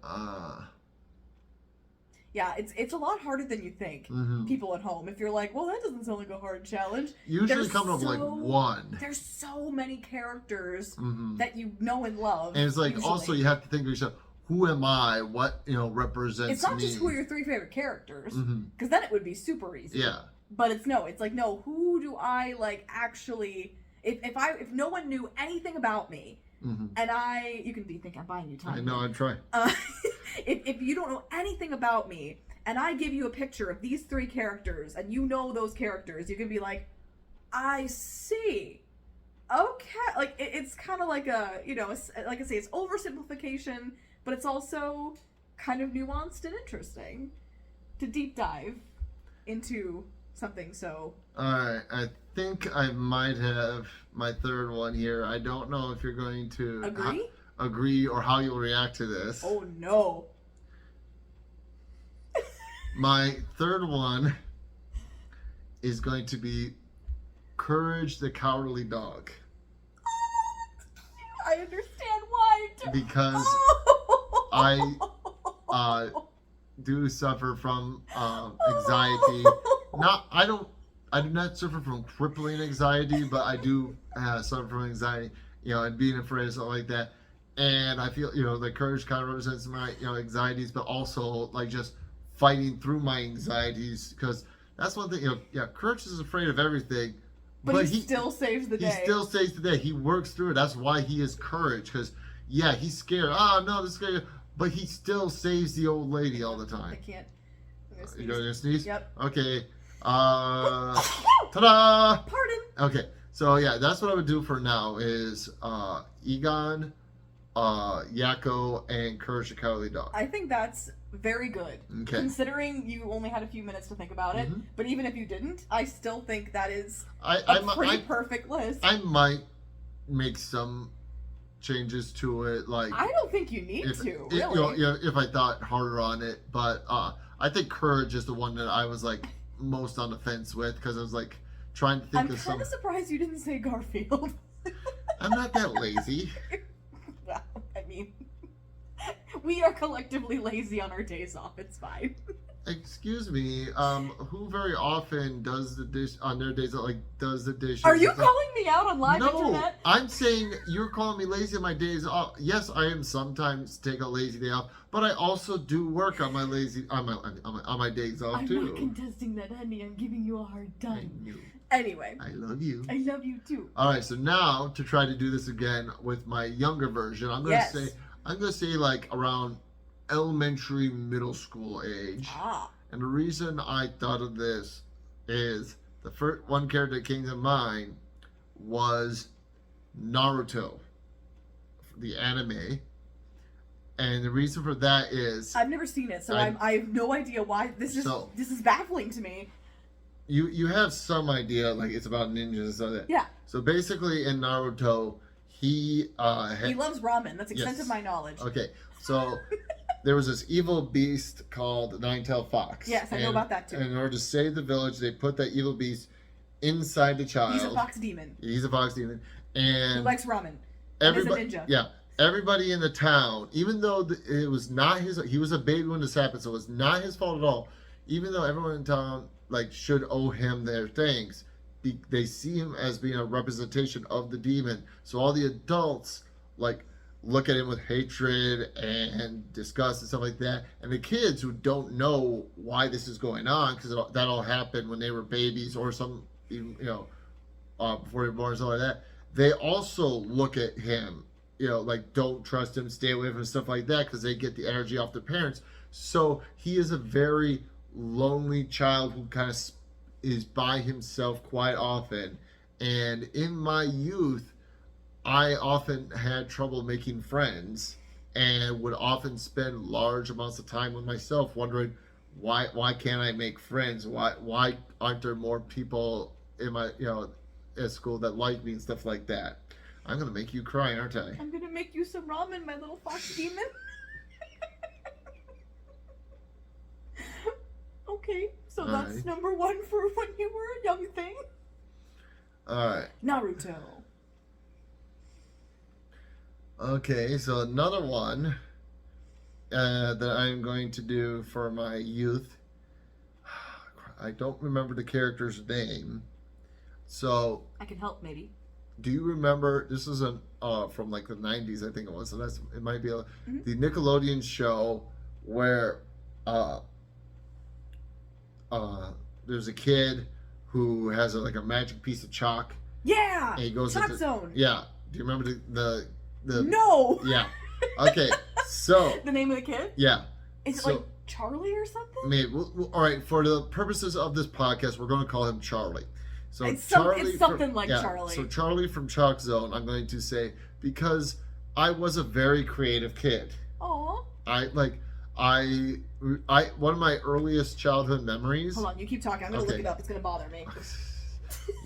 Yeah, it's a lot harder than you think. People at home, if you're like, well, that doesn't sound like a hard challenge. Usually coming up like one. There's so many characters that you know and love. And it's like, usually. also you have to think of yourself, who am I? What, represents me? It's not just who are your 3 favorite characters, because then it would be super easy. Yeah. But it's like, no, who do I, like, actually, if no one knew anything about me, and you can be thinking I'm buying you time. I know, I'm trying. If you don't know anything about me, and I give you a picture of these 3 characters, and you know those characters, you can be like, I see. Okay. Like, it's kind of like a, like I say, it's oversimplification, but it's also kind of nuanced and interesting to deep dive into something so... Alright, I think I might have my third one here. I don't know if you're going to... agree or how you'll react to this. Oh, no. My third one is going to be Courage the Cowardly Dog. I understand why. Because I do suffer from anxiety. I do not suffer from crippling anxiety, but I do suffer from anxiety, and being afraid of something like that. And I feel, the courage kind of represents my, anxieties, but also like just fighting through my anxieties, because that's one thing, courage is afraid of everything. But he still saves the day. He still saves the day. He works through it. That's why he is courage, because, he's scared. Oh, no, this is scary. But he still saves the old lady all the time. I can't. You're going to sneeze? Yep. Okay. Ta-da! Pardon. Okay. So, that's what I would do for now is Egon, Yakko, and Courage the Cowardly Dog. I think that's very good. Okay. Considering you only had a few minutes to think about it, but even if you didn't, I still think that is a pretty perfect list. I might make some changes to it, like I don't think you need to, really. If I thought harder on it, but I think Courage is the one that I was like most on the fence with, because I was like trying to think of some. I'm kind of surprised you didn't say Garfield. I'm not that lazy. Well, I mean, we are collectively lazy on our days off. It's fine. Excuse me. Who very often does the dish on their days off? Like does the dishes? Are you calling me out on live internet? No, I'm saying you're calling me lazy on my days off. Yes, I am sometimes take a lazy day off, but I also do work on my on my days off too. I'm not contesting that, honey. I'm giving you a hard time. I knew. Anyway. I love you. I love you too. All right, so now to try to do this again with my younger version, I'm gonna say like around elementary, middle school age. And the reason I thought of this is the first one character that came to mind was Naruto, the anime. And the reason for that is I've never seen it, so I have no idea why this is baffling to me. You have some idea, like it's about ninjas and stuff like that. Yeah. So basically in Naruto, he loves ramen. That's the extent of my knowledge. Okay, so there was this evil beast called the Nine-Tailed Fox. Yes, I know about that too. And in order to save the village, they put that evil beast inside the child. He's a fox demon. He's a fox demon. And who likes ramen. Everybody, and is a ninja. Yeah. Everybody in the town, even though it was not he was a baby when this happened, so it was not his fault at all. Even though everyone in town should owe him their thanks, they see him as being a representation of the demon. So all the adults look at him with hatred and disgust and stuff like that. And the kids who don't know why this is going on, because that all happened when they were babies or before they were born or something like that, they also look at him, don't trust him, stay away from him, stuff like that, because they get the energy off the parents. So he is a very lonely child who kind of is by himself quite often. And in my youth, I often had trouble making friends and would often spend large amounts of time with myself wondering why can't I make friends? Why aren't there more people in my at school that like me and stuff like that? I'm gonna make you cry, aren't I? I'm gonna make you some ramen, my little fox demon. Okay, So All that's right. number 1 for when you were a young thing. All right. Naruto. Okay, so another one that I'm going to do for my youth. I don't remember the character's name. So, I can help, maybe. do you remember? This is from like the '90s, I think it was. So it might be Mm-hmm. the Nickelodeon show where there's a kid who has like a magic piece of chalk. Yeah! And he goes Chalk into, Zone. Yeah. Do you remember the No! Yeah. Okay. So The name of the kid? yeah. Is it So- like Charlie or something? Maybe. All right. For the purposes of this podcast, we're going to call him Charlie. So It's Charlie. something like Charlie. So Charlie from Chalk Zone, I'm going to say, because I was a very creative kid. Aw. I one of my earliest childhood memories. Hold on, you keep talking. I'm gonna Okay. look it up. It's gonna bother me.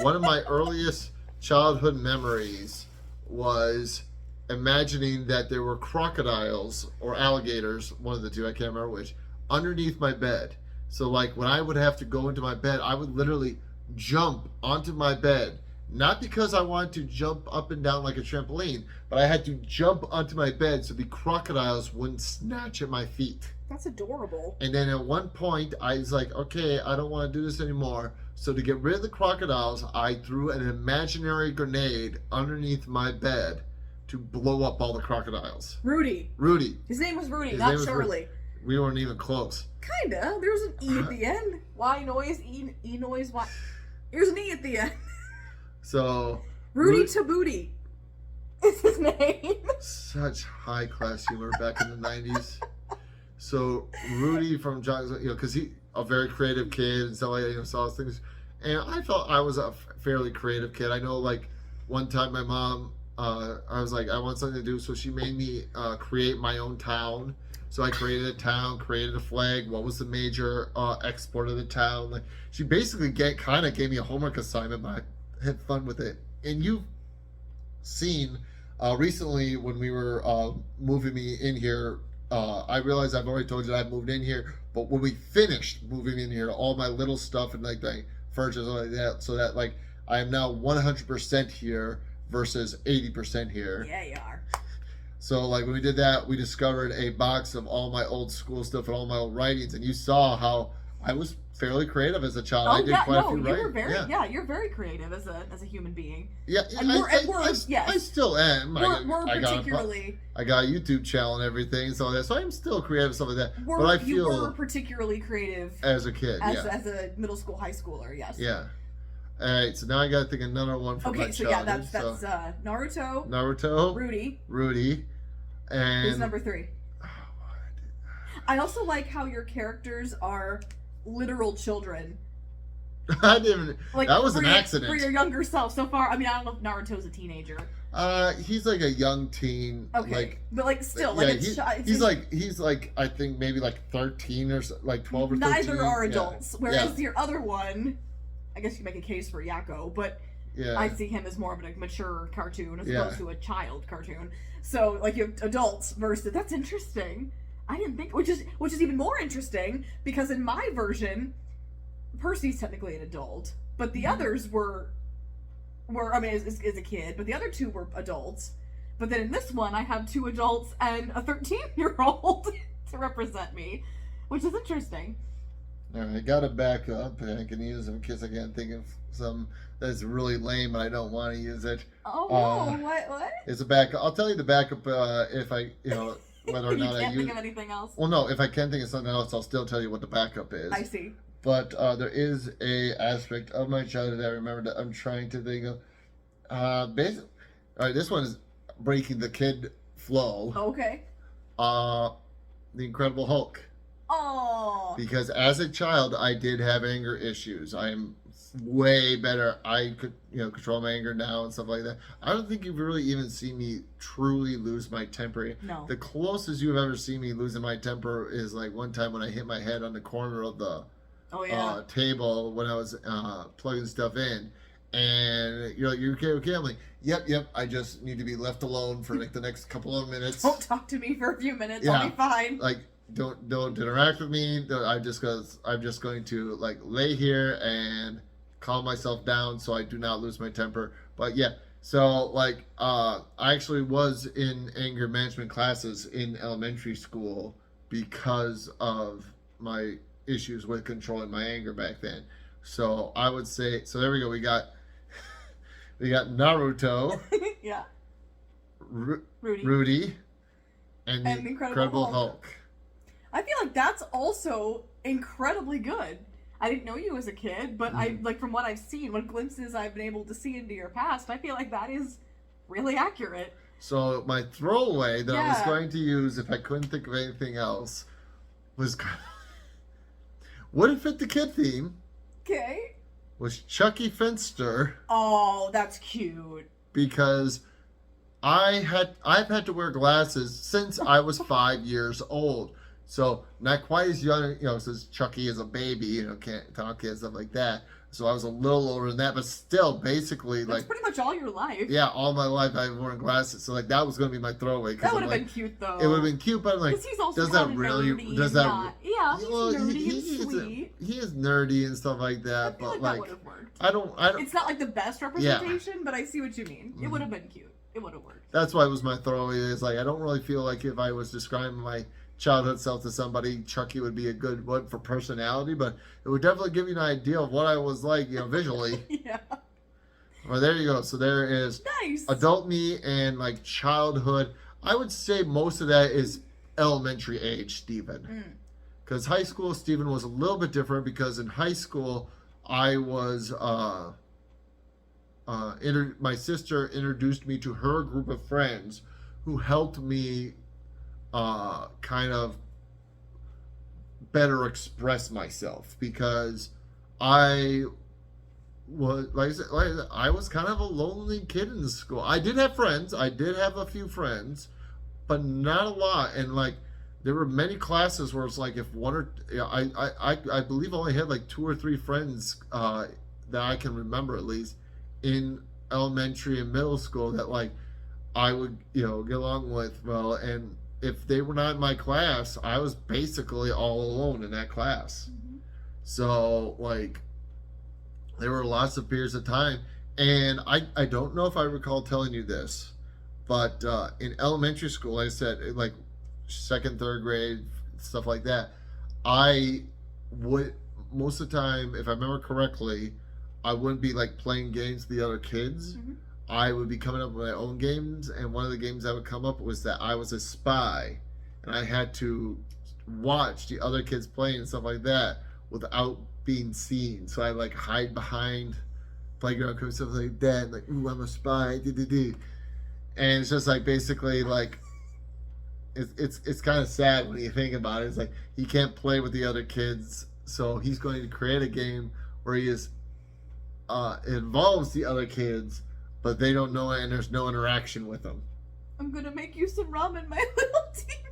One of my earliest childhood memories was imagining that there were crocodiles or alligators, one of the two, I can't remember which, underneath my bed. So like when I would have to go into my bed, I would literally jump onto my bed. Not because I wanted to jump up and down like a trampoline, but I had to jump onto my bed so the crocodiles wouldn't snatch at my feet. That's adorable. And then at one point, I was like, okay, I don't want to do this anymore. So to get rid of the crocodiles, I threw an imaginary grenade underneath my bed to blow up all the crocodiles. Rudy. Rudy. His name was Rudy, His not name was Charlie. We weren't even close. Kinda. There was an E at the end. Y noise, E noise, Y. There's an E at the end. So Rudy to Booty is his name. such high class humor back in the 90s. So Rudy from John, because he a very creative kid and stuff like that, saw things, and I felt I was a fairly creative kid. I know, like one time my mom, I was like, I want something to do, so she made me create my own town. So I created a town, created a flag. What was the major export of the town? Like she basically kind of gave me a homework assignment, but I had fun with it. And you've seen recently when we were moving me in here. I realized I've already told you that I moved in here, but when we finished moving in here, all my little stuff and like the furniture and like that, so that like I am now 100% here versus 80% here. Yeah, you are. So like when we did that, we discovered a box of all my old school stuff and all my old writings, and you saw how I was fairly creative as a child. Oh I did yeah, quite a no, few you writings. were very you're very creative as a human being. Yeah, And we're yes. I still am. We're I got particularly I got a YouTube channel and everything, so I'm still creative and stuff like that. But I you were feel particularly creative as a kid, as a middle school, high schooler, yes. yeah. All right, so now I got to think another one from my Okay, so childhood. yeah, that's Naruto, Naruto, Rudy and is number 3. I also like how your characters are literal children. I didn't. Like That was an for accident. your younger self. So far, I mean, I don't know if Naruto's a teenager. He's like a young teen. Okay, Like, but like still, yeah, like he's like I think maybe like 13 or like 12 or 13. neither are Yeah. adults. Whereas your other one, I guess you make a case for Yakko, but Yeah. I see him as more of a mature cartoon as Yeah. opposed to a child cartoon. So like you have adults versus that's interesting. I didn't think which is even more interesting because in my version, Percy's technically an adult, but the others were I mean is a kid, but the other 2 were adults. But then in this one, I have 2 adults and a 13-year-old to represent me, which is interesting. All right, I got to back up, and I can use them in case I can't think of some that's really lame, and I don't want to use it. Oh no! What? It's a backup. I'll tell you the backup if I, whether or You not I can't use. think of anything else. Well, no, if I can think of something else, I'll still tell you what the backup is. I see. But there is a aspect of my childhood I remember that I'm trying to think of. Basically, all right, this one is breaking the kid flow. Okay. The Incredible Hulk. Oh. Because as a child, I did have anger issues. I am way better. I could, control my anger now and stuff like that. I don't think you've really even seen me truly lose my temper. No. The closest you've ever seen me losing my temper is like one time when I hit my head on the corner of the table when I was plugging stuff in. And you're like, "You okay?" I'm like, yep. I just need to be left alone for like the next couple of minutes. Don't talk to me for a few minutes. Yeah. I'll be fine. Like, don't interact with me. I'm just going to like lay here and calm myself down so I do not lose my temper. But yeah, so like I actually was in anger management classes in elementary school because of my issues with controlling my anger back then. So I would say, so there we go. We got Naruto, Yeah. Rudy, Rudy. and the And Incredible Hulk. I feel like that's also incredibly good. I didn't know you as a kid, but I like from what I've seen, what glimpses I've been able to see into your past, I feel like that is really accurate. So my throwaway that I was Yeah. going to use if I couldn't think of anything else was would it fit the kid theme? Okay. Was Chucky Finster, Oh, that's cute. because I've had to wear glasses since I was 5 years old. So not quite as young, since Chucky is a baby, can't talk and stuff like that. So I was a little older than that, but still, basically, That's like, pretty much all your life. yeah, all my life I've worn glasses. So like that was going to be my throwaway. That would I'm have like, been cute though. it would have been cute, but I'm like, Because he's also does that kinda really? nerdy Does and that? not- Yeah, he's nerdy and sweet. He is nerdy and stuff like I that, feel but like that would have worked. I don't. It's not like the best representation, but I see what you mean. It Mhm. would have been cute. It would have worked. That's why it was my throwaway. Is like I don't really feel like if I was describing my childhood self to somebody, Chucky would be a good one for personality, but it would definitely give you an idea of what I was like, visually. Yeah. Well, there you go. So there is Nice. adult me and like childhood. I would say most of that is elementary age, Stephen. Because high school, Stephen was a little bit different because in high school, I was, my sister introduced me to her group of friends who helped me kind of better express myself because I was, like I said, I was kind of a lonely kid in the school. I did have friends. I did have a few friends, but not a lot. And like, there were many classes where it's like if one or I believe I only had like 2 or 3 friends that I can remember at least in elementary and middle school that like I would get along with well, and if they were not in my class, I was basically all alone in that class. So like there were lots of periods of time, and I don't know if I recall telling you this, but in elementary school, like I said, like 2nd, 3rd grade, stuff like that, I would most of the time, if I remember correctly, I wouldn't be like playing games with the other kids. I would be coming up with my own games, and one of the games that would come up was that I was a spy, and I had to watch the other kids playing and stuff like that without being seen. So I like hide behind playground equipment, stuff like that, and like, ooh, I'm a spy, and it's just like basically like it's kind of sad when you think about it. It's like he can't play with the other kids, so he's going to create a game where he is involves the other kids, but they don't know it, and there's no interaction with them. I'm gonna make you some ramen, my little demon.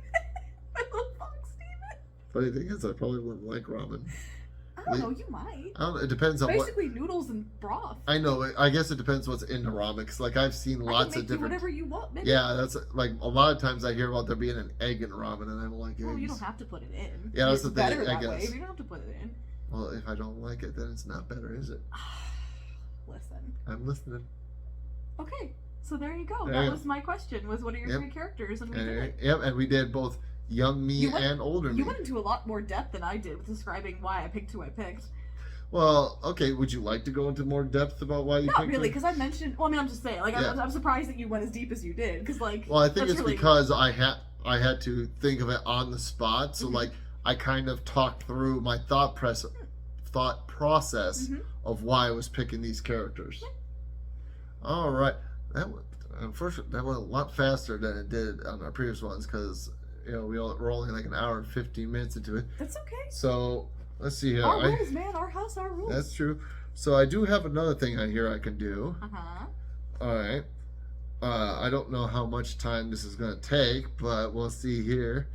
My little fox demon. Funny thing is, I probably wouldn't like ramen. I don't know, you might. I don't know, it depends on Basically noodles and broth. I know. I guess it depends what's in the ramen. Cause like I've seen lots I can make of different. You whatever you want, baby. Yeah, that's like a lot of times I hear about there being an egg in ramen, and I don't like eggs. Well, you don't have to put it in. Yeah, that's It's the thing, better I that way, guess. but you don't have to put it in. Well, if I don't like it, then it's not better, is it? Listen. I'm listening. Okay, so there you go. There That you was my question. Was what are your Yep. 3 characters, and we did it. Yep, and we did both young me You went- and older me. You went into a lot more depth than I did with describing why I picked who I picked. Well, okay. Would you like to go into more depth about why you Not picked really, them? because I mentioned. Well, I mean, I'm just saying. Like, Yeah. I'm surprised that you went as deep as you did. Because, like, Well, I think that's it's really... because I had to think of it on the spot. So like I kind of talked through my thought process of why I was picking these characters. All right, that went a lot faster than it did on our previous ones because we're only like an hour and 15 minutes into it. That's okay. So let's see here. Our rules, man. Our house, our rules. That's true. So I do have another thing on here I can do. Uh-huh. All right. I don't know how much time this is going to take, but we'll see here.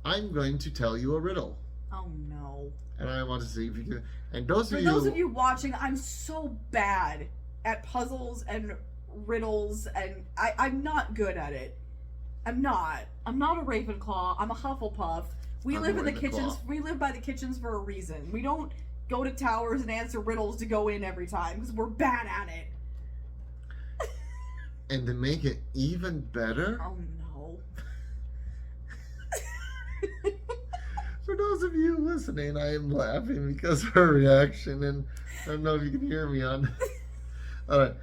I'm going to tell you a riddle. Oh, no. And I want to see if you can. And those For those of you watching, I'm so bad at puzzles and riddles, and I'm not good at it. I'm not a Ravenclaw. I'm a Hufflepuff. We I'm live in the wearing kitchens. cloth. We live by the kitchens for a reason. We don't go to towers and answer riddles to go in every time because we're bad at it. And to make it even better, Oh no. for those of you listening, I am laughing because of her reaction, and I don't know if you can hear me on. All right,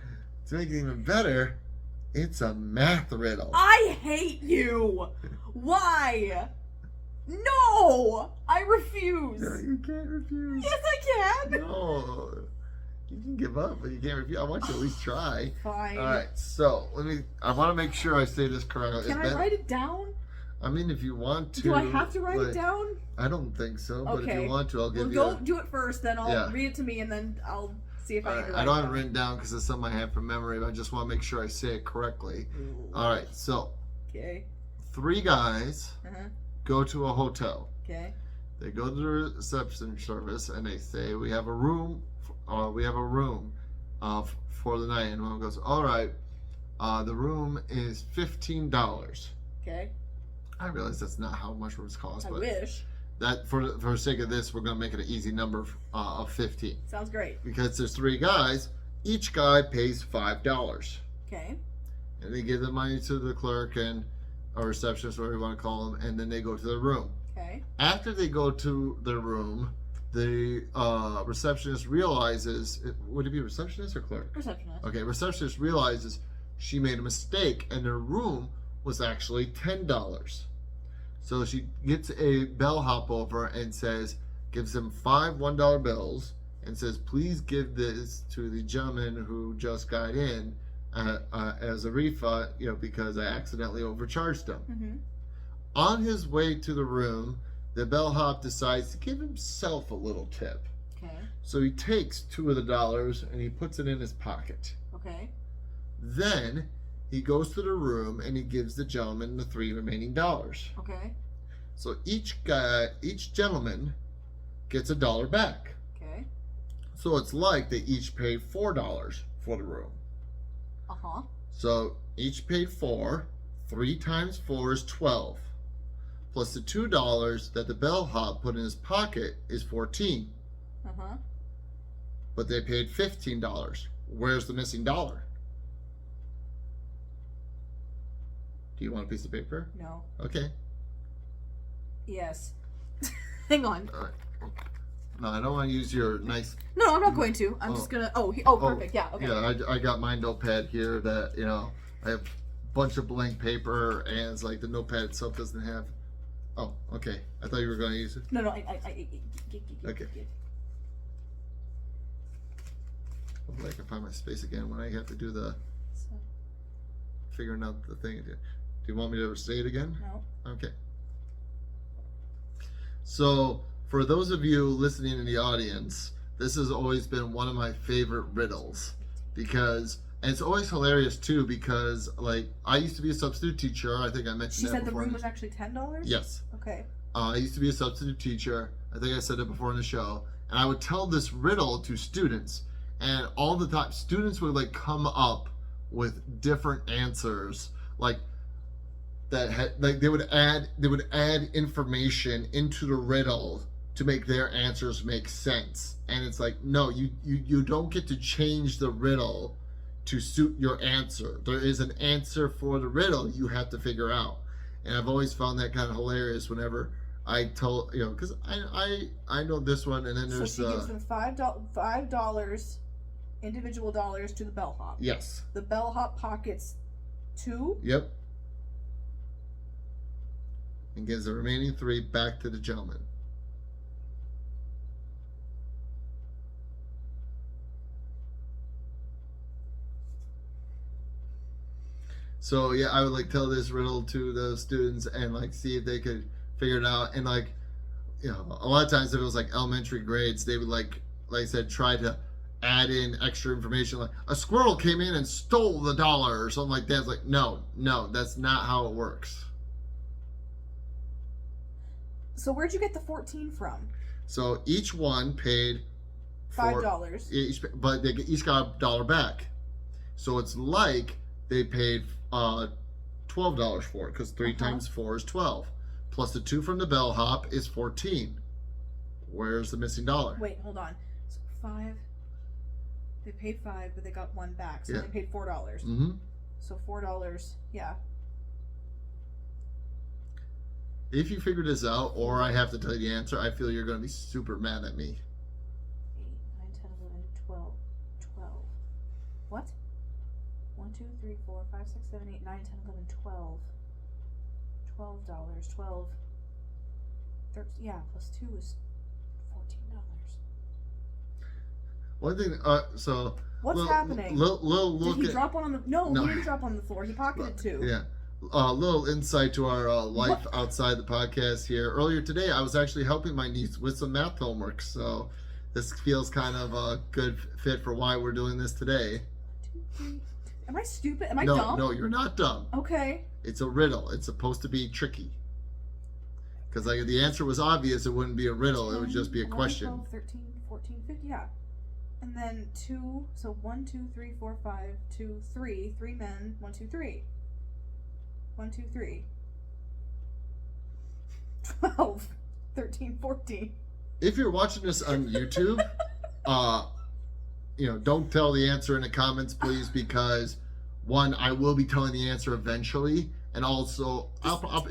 to make it even better, it's a math riddle. I hate you. Why? No, I refuse. No, you can't refuse. Yes, I can. No, you can give up, but you can't refuse. I want you to at least try. Fine. All right, so I want to make sure I say this correctly. Can I write it down? I mean, if you want to. Do I have to write it down? I don't think so, but if Okay. you want to, I'll give you. Go do it first, then I'll Yeah. read it to me, and then I'll see if I All can right, write I don't have it it written down because it's something I have from memory, but I just want to make sure I say it correctly. down. All right, so Okay. 3 guys Uh-huh. go to a hotel. Okay. They go to the reception service and they say, "We have a room. We have a room for the night." And one goes, "All right, the room is $15." Okay. I realize that's not how much rooms cost, I but wish. that for the sake of this, we're gonna make it an easy number of 15 Sounds great. because there's 3 guys. Each guy pays $5. Okay. And they give the money to the clerk and a receptionist, whatever you want to call them, and then they go to their room. Okay. After they go to their room, the receptionist realizes, would it be receptionist or clerk? Receptionist. Okay, receptionist realizes she made a mistake and their room was actually $10. So she gets a bellhop over and gives them 5 $1 bills and says, "Please give this to the gentleman who just got in as a refund, because I accidentally overcharged him." Mm-hmm. On his way to the room, the bellhop decides to give himself a little tip. Okay. So he takes 2 of the dollars and he puts it in his pocket. Okay. Then he goes to the room and he gives the gentleman the 3 remaining dollars. Okay. So each gentleman gets $1 back. Okay. So it's like they each paid $4 for the room. Uh-huh. So each paid 4. 3 times 4 is 12. Plus the $2 that the bellhop put in his pocket is 14. Uh-huh. But they paid $15. Where's the missing dollar? Do you want a piece of paper? No. Okay. Yes. Hang on. All right. No, I don't want to use your nice. No, I'm not going to. I'm just gonna. Oh, perfect. Yeah. Okay. Yeah, I got my notepad here that I have a bunch of blank paper and it's like the notepad itself doesn't have. Oh, okay. I thought you were going to use it. No. Okay. Hopefully I can find my space again when I have to do the figuring out the thing. Do you want me to say it again? No. Okay. So, for those of you listening in the audience, this has always been one of my favorite riddles and it's always hilarious too because I used to be a substitute teacher. I think I mentioned She that said the before. room was actually $10? Yes. Okay. I used to be a substitute teacher. I think I said it before in the show. And I would tell this riddle to students, and all the time students would come up with different answers, they would add information into the riddle to make their answers make sense. And it's like, no, you don't get to change the riddle to suit your answer. There is an answer for the riddle you have to figure out. And I've always found that kind of hilarious whenever I told, because I know this one, and then there's So she gives them $5 individual dollars to the bellhop. Yes. The bellhop pockets 2. Yep. And gives the remaining 3 back to the gentleman. So yeah, I would tell this riddle to the students and see if they could figure it out. And a lot of times if it was elementary grades, they would like I said, try to add in extra information, like a squirrel came in and stole the dollar or something like that. It's like, no, that's not how it works. So where'd you get the 14 from? So each one paid $5. But they each got $1 back. So it's like they paid $12 for it because 3 times 4 is 12. plus the 2 from the bellhop is 14. Where's the missing dollar? Wait, hold on. So 5. They paid 5, but they got 1 back, so Yeah. they paid $4. Mm-hmm. So $4. Yeah. If you figure this out, or I have to tell you the answer, I feel you're going to be super mad at me. 8, 9, 10, 11, 12. 12. What? 1, 2, 3, 4, 5, 6, 7, 8, 9, 10, 11, 12. $12. 12. 13, yeah, plus 2 is $14. One thing, so... What's happening? Look Did he at, drop one on the... No, No. he didn't drop on the floor. He pocketed 2. Yeah. Little insight to our life outside the podcast here. Earlier today, I was actually helping my niece with some math homework, so this feels kind of a good fit for why we're doing this today. 1, 2, 3. Am I stupid? Am I No, dumb? no, you're not dumb. Okay. It's a riddle. It's supposed to be tricky. Because like, if the answer was obvious, it wouldn't be a riddle. It would just be a 11, question. 12, 13, 14, 15, yeah. And then 2, so 1, 2, 3, 4, 5, 2, 3. 3 men, 1, 2, 3. 1, 2, 3. 12, 13, 14. If you're watching this on YouTube, don't tell the answer in the comments, please, because one, I will be telling the answer eventually, and also,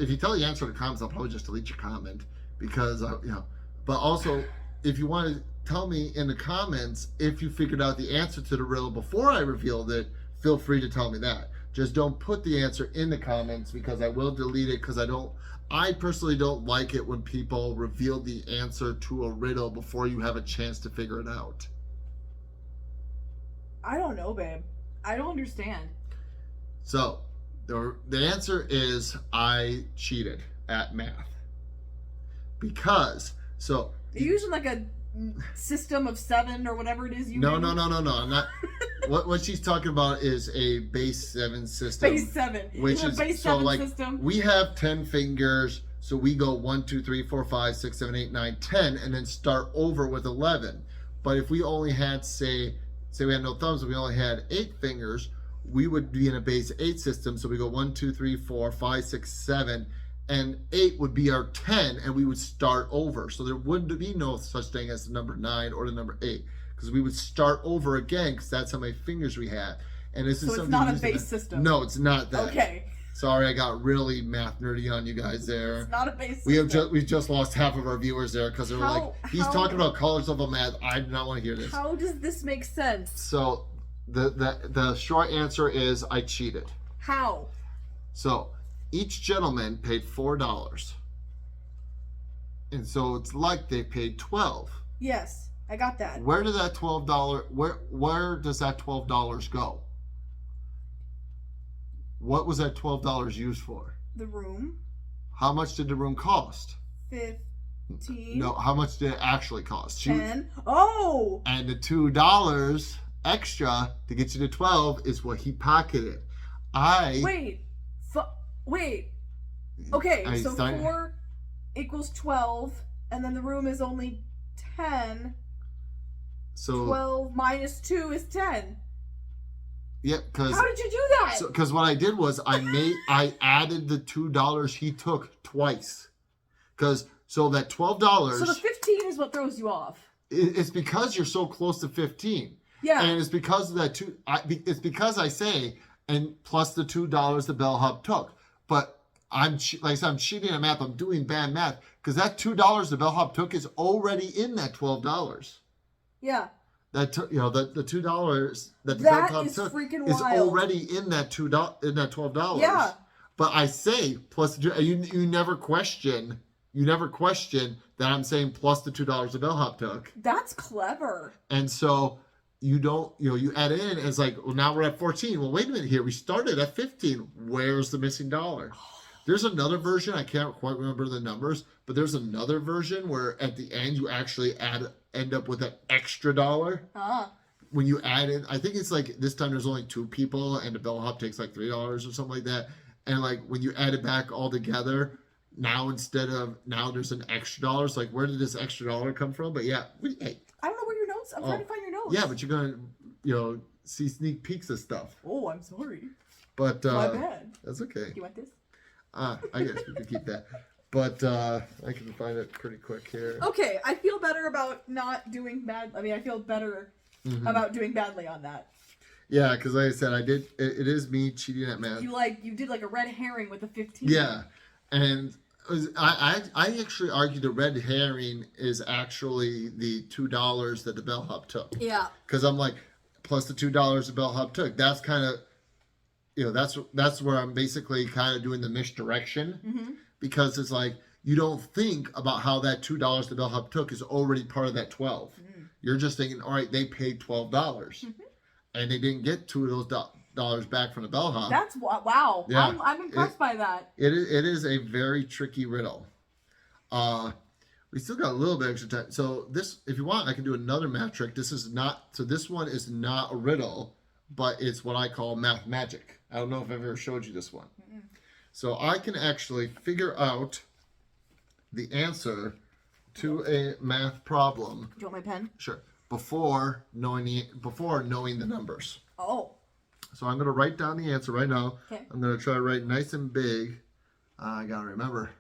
if you tell the answer in the comments, I'll probably just delete your comment because But also, if you want to tell me in the comments if you figured out the answer to the riddle before I revealed it, feel free to tell me that. Just don't put the answer in the comments because I will delete it because I personally don't like it when people reveal the answer to a riddle before you have a chance to figure it out. I don't know, babe. I don't understand. So, the answer is I cheated at math. Because, so... Are you using like a system of 7 or whatever it is you No. use? I'm not... what she's talking about is a base 7 system. Base 7. Which is base so 7 like system. we have 10 fingers, so we go 1, 2, 3, 4, 5, 6, 7, 8, 9, 10, and then start over with 11. But if we only had say we had no thumbs, and we only had 8 fingers, we would be in a base 8 system. So we go 1, 2, 3, 4, 5, 6, 7, and 8 would be our 10, and we would start over. So there wouldn't be no such thing as the number 9 or the number 8. Because we would start over again because that's how many fingers we had. And this is So it's something not a using base system. No, it's not that. Okay. Sorry, I got really math nerdy on you guys there. It's not a base system. We've just lost half of our viewers there because they're like, he's talking about colors of a math. I do not want to hear this. How does this make sense? So the short answer is I cheated. How? So each gentleman paid $4, and so it's like they paid 12. Yes. I got that. Where did that $12? Where does that $12 go? What was that $12 used for? The room. How much did the room cost? 15. No, how much did it actually cost? 10. Oh! And the $2 extra to get you to 12 is what he pocketed. Wait. Okay, so 4 equals 12, and then the room is only 10. So 12 minus 2 is 10. Yeah, because how did you do that? Because what I did was I added the $2 he took twice. So that $12. So the 15 is what throws you off. It's because you're so close to 15. Yeah. And it's because of that it's because I say and plus the $2 the bellhop took. But I'm cheating at math. I'm doing bad math because that $2 the bellhop took is already in that $12. Yeah. The $2 that the that bellhop is took freaking is wild. already in that $12. Yeah. But I say plus the you never question that I'm saying plus the $2 the bellhop took. That's clever. And so you don't, you add in, and it's like, well, now we're at 14. Well, wait a minute here. We started at 15. Where's the missing dollar? There's another version. I can't quite remember the numbers, but there's another version where at the end you actually end up with an extra $1. When you add in, I think it's like this time there's only 2 people and the bellhop takes like $3 or something like that. And like when you add it back all together, now there's an extra $1. It's like, where did this extra $1 come from? But yeah, hey. I don't know where your notes. I'm trying to find your notes. Yeah, but you're gonna, see sneak peeks of stuff. Oh, I'm sorry. But My bad. That's okay. You want this? I guess we could keep that. But I can find it pretty quick here. Okay, I feel better about not doing bad. I mean, I feel better about doing badly on that. Yeah, because like I said, I did. It is me cheating at math. You did like a red herring with a 15. Yeah, and I actually argue the red herring is actually the $2 that the bellhop took. Yeah. Because I'm like, plus the $2 the bellhop took. That's kind of, that's where I'm basically kind of doing the misdirection. Because it's like you don't think about how that $2 the bellhop took is already part of that 12. You're just thinking, all right, they paid $12, and they didn't get $2 of those dollars back from the bellhop. That's wow. Yeah. I'm impressed by that. It is a very tricky riddle. We still got a little bit extra time. So this, if you want, I can do another math trick. This one is not a riddle, but it's what I call math magic. I don't know if I've ever showed you this one. So I can actually figure out the answer to a math problem. Do you want my pen? Sure. Before knowing the numbers. Oh. So I'm going to write down the answer right now. Okay. I'm going to try to write nice and big. I got to remember.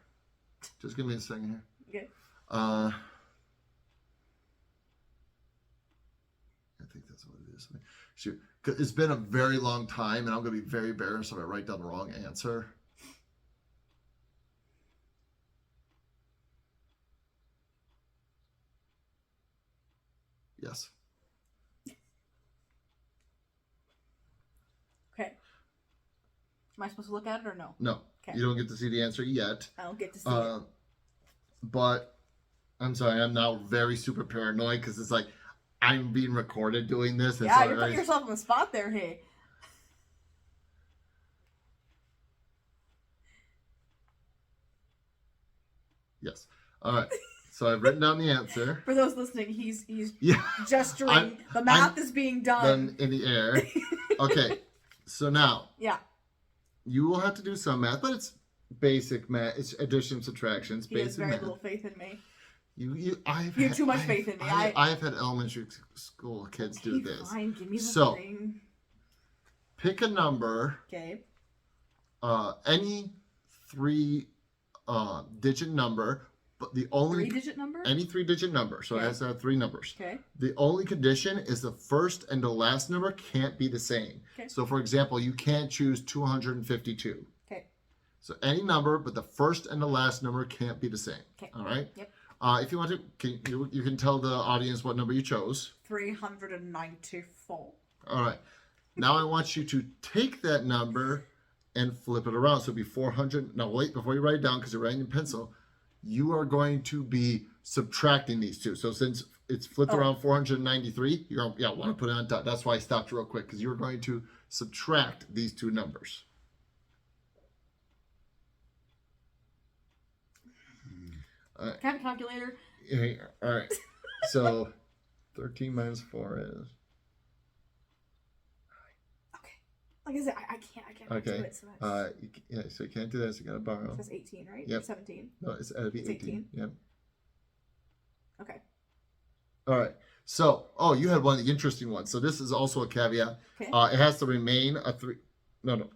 Just give me a second here. Okay. I think that's what it is. Shoot. 'Cause it's been a very long time, and I'm going to be very embarrassed if I write down the wrong answer. Yes. Okay. Am I supposed to look at it or no? No. Okay. You don't get to see the answer yet. I don't get to see it. But I'm sorry, I'm now very super paranoid because it's like I'm being recorded doing this. And Yeah, so you're putting yourself on the spot there, hey. Yes. All right. So I've written down the answer. For those listening, he's Yeah. gesturing. The math is being done. In the air. Okay. So now. Yeah. You will have to do some math, but it's basic math. It's addition, subtraction. It's He has basic very math. little faith in me. You have too much faith in me. I've had elementary school kids do this. Fine, give me the So, thing. pick a number. Okay. Any three digit number, but the only 3-digit number? any 3-digit number. So Okay. it has to have 3 numbers. Okay. The only condition is the first and the last number can't be the same. Okay. So for example, you can't choose 252. Okay. So any number, but the first and the last number can't be the same. Okay. All right. Yep. If you want to, you can tell the audience what number you chose. 394. All right. Now I want you to take that number and flip it around. So it'll be 400. Now wait, before you write it down, because you're writing in pencil, you are going to be subtracting these two. So since it's flipped around 493, you're going to want to put it on top. That's why I stopped real quick, because you're going to subtract these two numbers. Can I have a calculator? Yeah, all right. So 13 minus 4 is... Okay. Like I said, I can't Okay. do it. So that's, so you can't do that, so you got to borrow. that's 18, right? Yep. Or 17. No, it'll be It's 18. 18? Yep. Okay. All right. So, you had one of the interesting ones. So this is also a caveat. Okay. It has to remain a 3. No.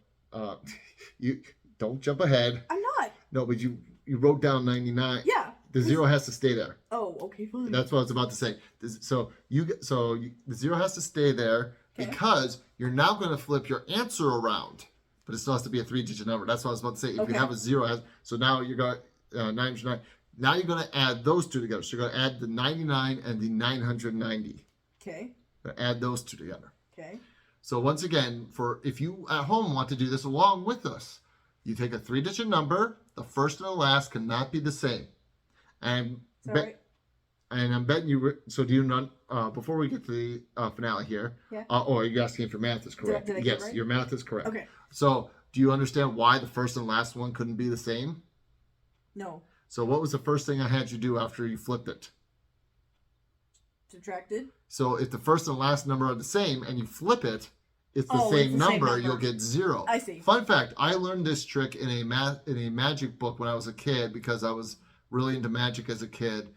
You don't jump ahead. I'm not. No, but you wrote down 99. Yeah. The 0 has to stay there. Oh, okay, fine. That's what I was about to say. The 0 has to stay there Okay. because you're now going to flip your answer around, but it still has to be a 3-digit number. That's what I was about to say. If you have a 0, so now you got 9 times 9. Now you're going to add those two together. So you're going to add the 99 and the 990. Okay. Add those two together. Okay. So once again, if you at home want to do this along with us, you take a 3-digit number. The first and the last cannot be the same. And Right? and I'm betting you. So do you not? Before we get to the finale here, Yeah. Or you're asking if your math is correct? Did I get Yes, it right? your math is correct. Okay. So do you understand why the first and last one couldn't be the same? No. So what was the first thing I had you do after you flipped it? Subtracted. So if the first and last number are the same and you flip it, it's the same number. You'll get 0. I see. Fun fact: I learned this trick in a magic book when I was a kid because I was really into magic as a kid,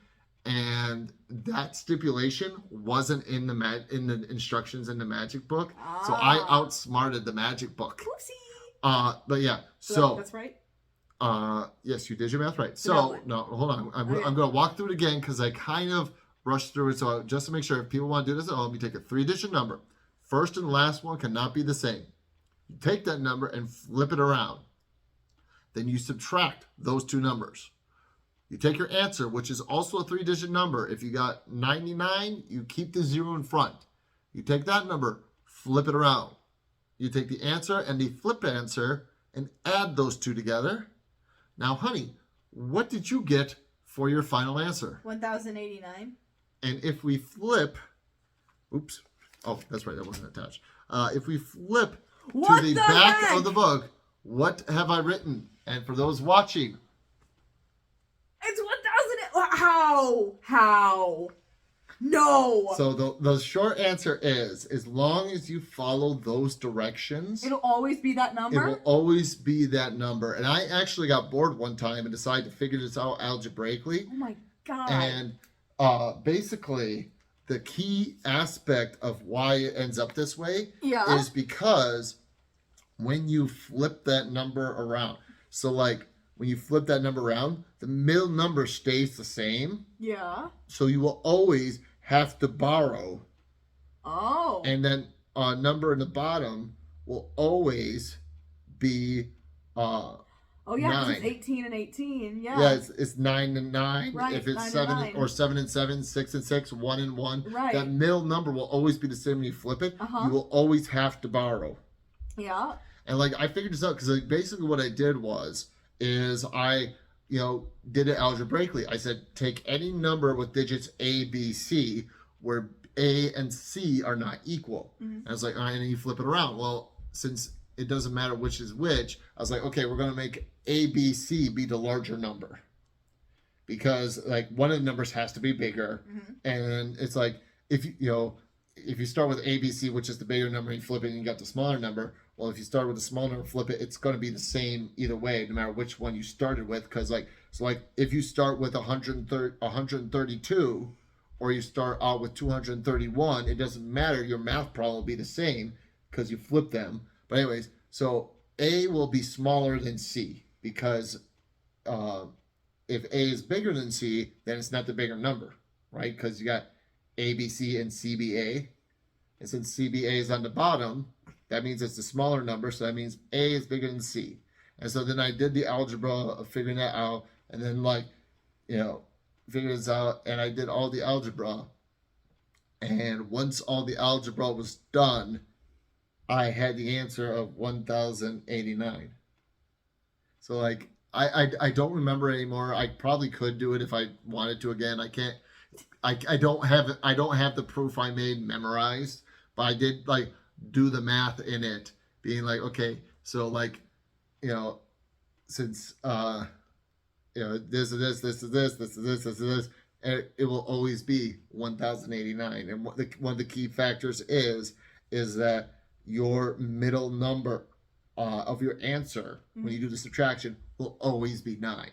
and that stipulation wasn't in the instructions in the magic book. So I outsmarted the magic book. Oopsie. But yeah, so that's right. Yes, you did your math right. That So, one. no, hold on. I'm Okay. going to walk through it again because I kind of rushed through it. So, just to make sure if people want to do this at home, you take a 3-digit number. First and last one cannot be the same. You take that number and flip it around. Then you subtract those two numbers. You take your answer, which is also a 3-digit number. If you got 99, you keep the 0 in front. You take that number, flip it around. You take the answer and the flip answer and add those two together. Now, honey, what did you get for your final answer? 1,089. And if we flip, oops, oh, that's right, that wasn't attached. If we flip What to the the back heck? of the book, what have I written? And for those watching, It's 1,000. How? No. so the short answer is, as long as you follow those directions, It'll always be that it number? will always be that number. And I actually got bored one time and decided to figure this out algebraically. Oh my god. And basically, the key aspect of why it ends up this way Yeah. is because when you flip that number around, so like when you flip that number around, the middle number stays the same. Yeah. So you will always have to borrow. Oh. And then a number in the bottom will always be Oh yeah, 'cause it's 9. 18 and 18. Yeah. Yeah, it's 9 and 9. Right, If it's 9 and 7 9. or 7 and 7, 6 and 6, 1 and 1. Right. That middle number will always be the same when you flip it. Uh-huh. You will always have to borrow. Yeah. And like I figured this out because like, basically what I did is I did it algebraically. I said take any number with digits A, B, C where A and C are not equal. Mhm. And I was like, all right, and then you flip it around. Well, since it doesn't matter which is which, I was like, okay, we're gonna make A, B, C be the larger number. Because like one of the numbers has to be bigger. Mhm. And it's like if you start with A, B, C, which is the bigger number, and you flip it and you got the smaller number. Well, if you start with the small number, flip it, it's going to be the same either way, no matter which one you started with. Because if you start with 132, or you start out with 231, it doesn't matter. Your math problem will be the same because you flip them. But anyways, so A will be smaller than C because if A is bigger than C, then it's not the bigger number, right? Because you got A, B, C, and CBA. And since CBA is on the bottom, that means it's the smaller number, so that means A is bigger than C. And so then I did the algebra of figuring that out, and then figured this out, and I did all the algebra. And once all the algebra was done, I had the answer of 1,089. So like I don't remember anymore. I probably could do it if I wanted to again. I can't. I don't have the proof I made memorized, but I did do the math in it, being like, okay, so since this is this, and it will always be 1,089. And one of the key factors is that your middle number of your answer when you do the subtraction will always be 9.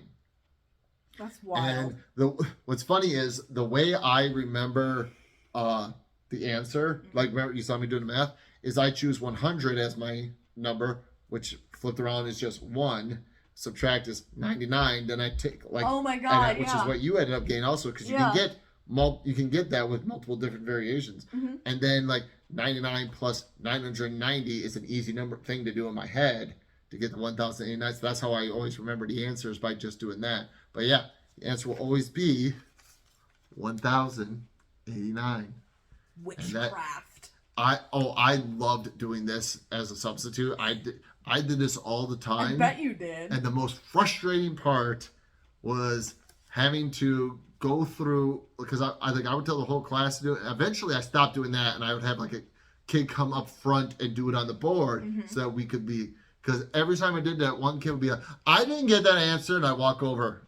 That's wild. And what's funny is the way I remember the answer, like remember you saw me doing the math, is I choose 100 as my number, which flipped around is just 1. Subtract is 99. Then I take oh my god, which is what you ended up getting also, because you can get that with multiple different variations. Mm-hmm. And then 99 plus 990 is an easy thing to do in my head to get the 1,089. So that's how I always remember the answers, by just doing that. But yeah, the answer will always be 1,089. Witchcraft. I loved doing this as a substitute. I did this all the time. I bet you did. And the most frustrating part was having to go through, because I would tell the whole class to do it. Eventually I stopped doing that, and I would have a kid come up front and do it on the board so that we could be, because every time I did that, one kid would be like, I didn't get that answer, and I walk over.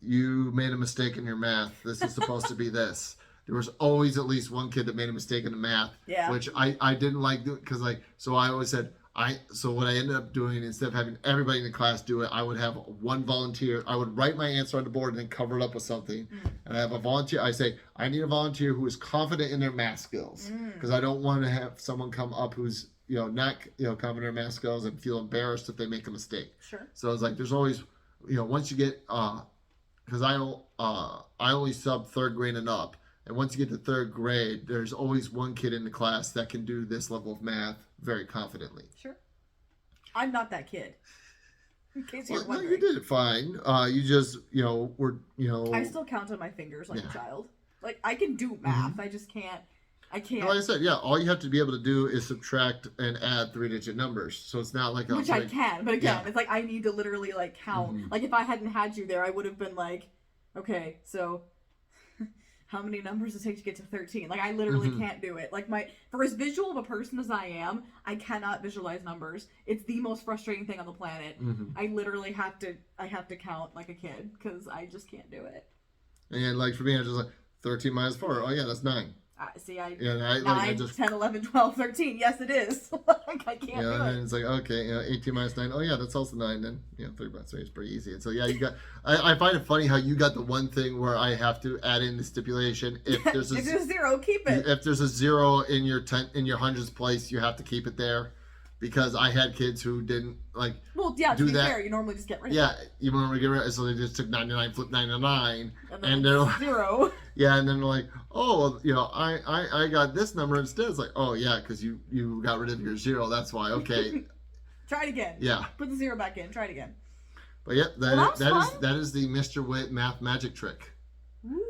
You made a mistake in your math. This is supposed to be this. There was always at least one kid that made a mistake in the math, which I didn't like doing, because so I always said, so what I ended up doing, instead of having everybody in the class do it, I would have one volunteer. I would write my answer on the board and then cover it up with something. And I have a volunteer. I say, I need a volunteer who is confident in their math skills, because I don't want to have someone come up who's not covering their mask skills and feel embarrassed if they make a mistake. Sure. So it's like there's always, once you get, because I only sub third grade and up, and once you get to third grade, there's always one kid in the class that can do this level of math very confidently. Sure. I'm not that kid. In case you're wondering. No, you did it fine. You just, were, I still count on my fingers like a child. Like, I can do math. I just can't. I can't. Like I said, all you have to be able to do is subtract and add 3-digit numbers. So it's not like which I can, but again, it's like I need to literally like count. Like if I hadn't had you there, I would have been like, okay, so how many numbers does it take to get to 13? Like I literally can't do it. Like for as visual of a person as I am, I cannot visualize numbers. It's the most frustrating thing on the planet. I literally have to count like a kid because I just can't do it. And like for me, I'm just like 13 minus 4. Oh yeah, that's 9. See, 9, 10, 11, 12, 13. Yes, it is. Like, I can't do it. And then it's like, okay, 18 minus 9. Oh, yeah, that's also 9. Then, 3 minus 3 is pretty easy. And so, you got, I find it funny how you got the one thing where I have to add in the stipulation. If there's if there's a 0, keep it. If there's a 0 in your hundreds place, you have to keep it there. Because I had kids who didn't, like, well, yeah, to be fair, you normally just get rid of it. Yeah, you normally get rid of it. So they just took 99, flipped 99. And they're like, 0. Yeah, and then they're like, oh, I got this number instead. It's like, oh, yeah, because you got rid of your 0. That's why. Okay. Try it again. Yeah. Put the 0 back in. Try it again. But yeah, that is the Mr. Witt math magic trick. Ooh.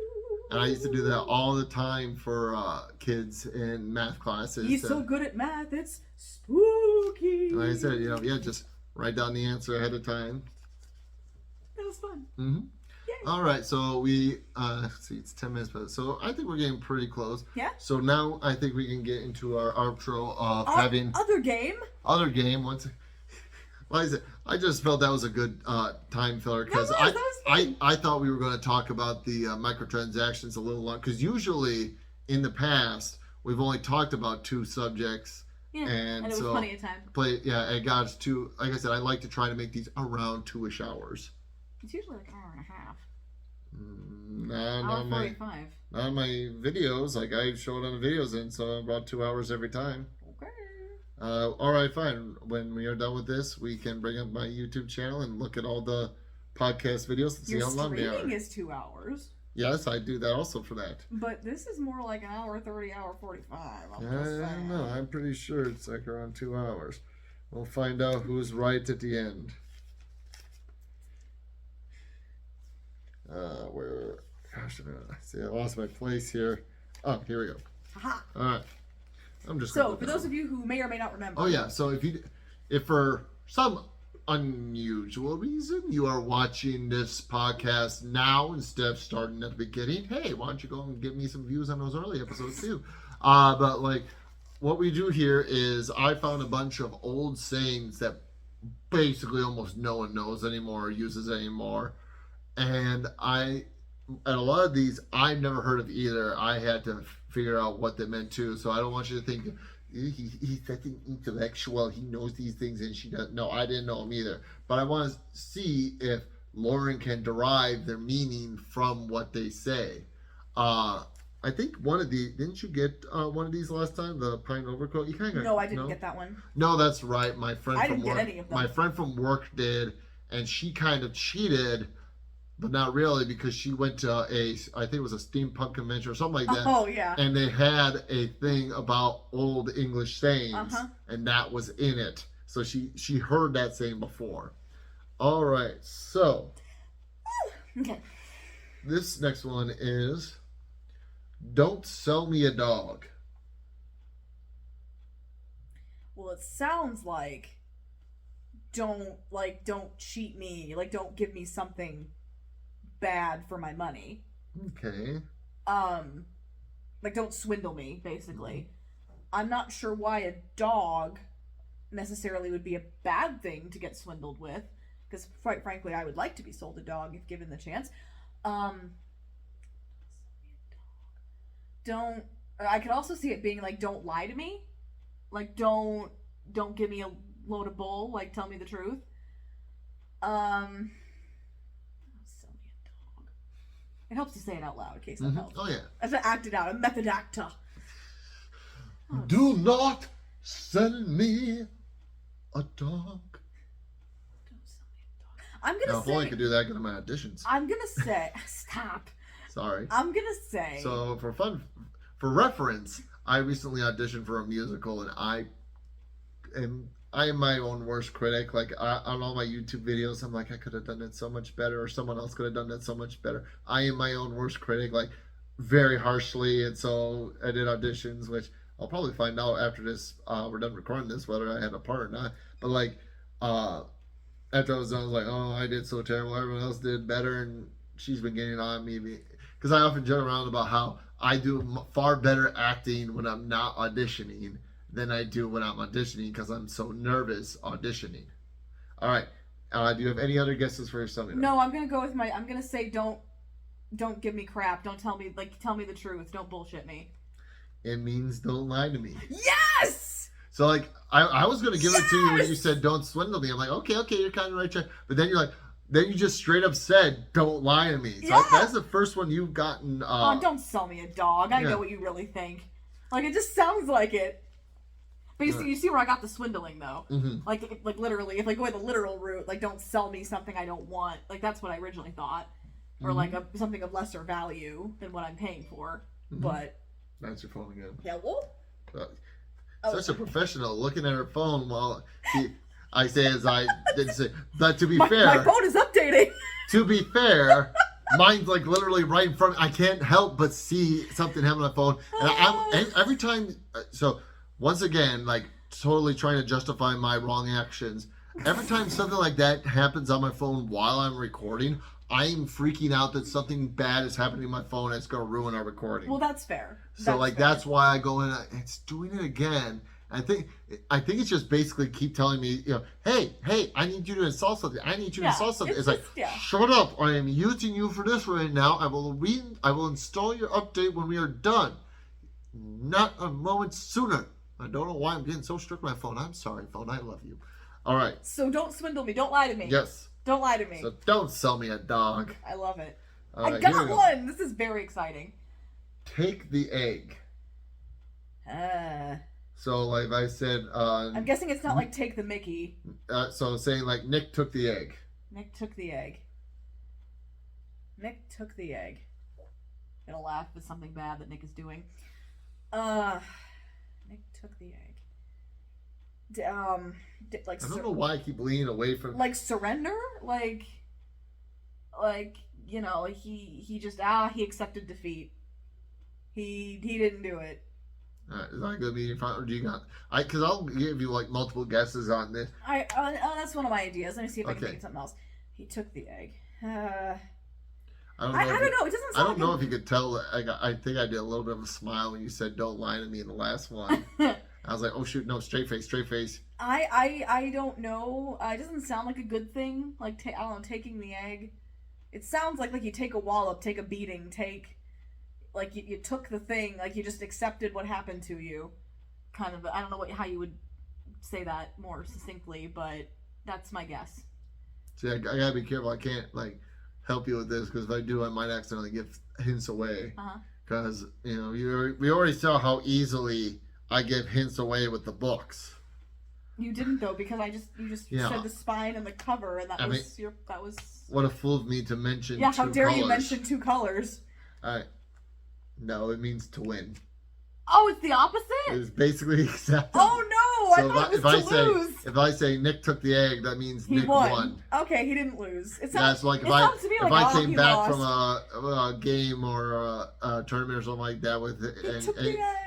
And I used to do that all the time for kids in math classes. He's so good at math, it's spooky. Like I said, just write down the answer ahead of time. That was fun. Mm-hmm. All right, so we see it's 10 minutes, but so I think we're getting pretty close. Yeah. So now I think we can get into our outro of having other game. Once, like I said, I just felt that was a good time filler because I thought we were going to talk about the microtransactions a little long because usually in the past we've only talked about 2 subjects. Yeah, and it was plenty of time. It got us to, like I said, I like to try to make these around 2-ish hours. It's usually like an hour and a half. Not my videos. Like I showed on the videos, and so about 2 hours every time. Okay. All right, fine. When we are done with this, we can bring up my YouTube channel and look at all the podcast videos and see how long they are. Your streaming is 2 hours. Yes, I do that also for that. But this is more like an hour 30, hour 45. I don't know. I'm pretty sure it's like around 2 hours. We'll find out who's right at the end. I lost my place here. Oh, here we go. Aha. All right. I'm just. So, for those of you who may or may not remember. Oh yeah. So if for some unusual reason you are watching this podcast now instead of starting at the beginning, hey, why don't you go and give me some views on those early episodes too? But like, what we do here is I found a bunch of old sayings that basically almost no one knows anymore or uses anymore. And a lot of these I've never heard of either. I had to figure out what they meant too. So I don't want you to think he's such an intellectual. He knows these things and she doesn't. No, I didn't know them either. But I want to see if Lauren can derive their meaning from what they say. I think one of the didn't you get one of these last time? The pine overcoat. You kind of no, I didn't get that one. No, that's right. My friend I from didn't work. Get any of them. My friend from work did, and she kind of cheated. But not really, because she went to I think it was a steampunk convention or something like that. Oh, yeah. And they had a thing about old English sayings, and that was in it. So she heard that saying before. All right, so. Okay. This next one is, don't sell me a dog. Well, it sounds like, don't cheat me. Like, don't give me something bad for my money. Okay. Like don't swindle me, basically. I'm not sure why a dog necessarily would be a bad thing to get swindled with, because quite frankly, I would like to be sold a dog if given the chance. I could also see it being like, don't lie to me. Like don't give me a load of bull, like tell me the truth. It helps to say it out loud in case that helps. Oh, yeah. I have to act it out. A method actor. Do not Send me a dog. Don't sell me a dog. I'm gonna Now, if say. only I could do that, go to my auditions. I'm gonna say. Stop. Sorry. I'm gonna say. So for reference, I recently auditioned for a musical, and I am my own worst critic. Like on all my YouTube videos, I'm like, I could have done it so much better, or someone else could have done that so much better. I am my own worst critic, like very harshly, and so I did auditions, which I'll probably find out after this. We're done recording this whether I had a part or not. But like after I was done, I was like, oh, I did so terrible. Everyone else did better, and she's been getting on me because I often joke around about how I do far better acting when I'm not auditioning than I do when I'm auditioning because I'm so nervous auditioning. All right. Do you have any other guesses for your summary? No, I'm gonna go with my. I'm gonna say don't give me crap. Don't tell me tell me the truth. Don't bullshit me. It means don't lie to me. Yes. So like I was gonna give it to you when you said don't swindle me. I'm like okay, you're kind of right there. But then you're like. Then you just straight up said, "Don't lie to me." So Yeah. that's the first one you've gotten. Don't sell me a dog. I know what you really think. Like it just sounds like it. But you see where I got the swindling though. Mm-hmm. Like literally, if I go the literal route, like don't sell me something I don't want. Like that's what I originally thought, or like something of lesser value than what I'm paying for. Mm-hmm. But that's your phone again. Hello. Such a professional looking at her phone while I say as I did say. But to be fair, my phone is updating. To be fair, mine's like literally right in front. I can't help but see something happening on my phone, and every time. So once again, like totally trying to justify my wrong actions. Every time something like that happens on my phone while I'm recording, I'm freaking out that something bad is happening to my phone and it's going to ruin our recording. Well, that's fair. That's why I go in. It's doing it again. I think it's just basically keep telling me, hey, I need you to install something. I need you to install something. It's like, shut up. I am using you for this right now. I will install your update when we are done. Not a moment sooner. I don't know why I'm getting so strict with my phone. I'm sorry, phone. I love you. All right. So don't swindle me. Don't lie to me. Yes. Don't lie to me. So don't sell me a dog. I love it. Right, I got one. This is very exciting. Take the egg. So like I said, I'm guessing it's not like take the Mickey. So saying like Nick took the egg. Nick took the egg. Nick took the egg. Gonna laugh at something bad that Nick is doing. Nick took the egg. Like I don't know why I keep leaning away from. Like surrender, like he just he accepted defeat. He didn't do it. Is that gonna be fun, or do you got? Because I'll give you like multiple guesses on this. That's one of my ideas. Let me see if I can think of something else. He took the egg. I don't know. It doesn't. I don't know if you could tell. I think I did a little bit of a smile when you said "Don't lie to me" in the last one. I was like, "Oh shoot, no, straight face." I don't know. It doesn't sound like a good thing. Like I don't know, taking the egg. It sounds like you take a wallop, take a beating, like you took the thing, like you just accepted what happened to you. Kind of. I don't know how you would say that more succinctly, but that's my guess. See, I gotta be careful. I can't help you with this because if I do, I might accidentally give hints away. Because we already saw how easily I give hints away with the books. You didn't though, because you just said the spine and the cover, and that was. What a fool of me to mention. Yeah, how dare you mention two colors? No, it means to win. Oh, it's the opposite? It's basically exactly. Oh no! So I thought it was to lose. If I say Nick took the egg, that means Nick won. Okay, he didn't lose. It sounds like if I came back from a game or a tournament or something like that with it, and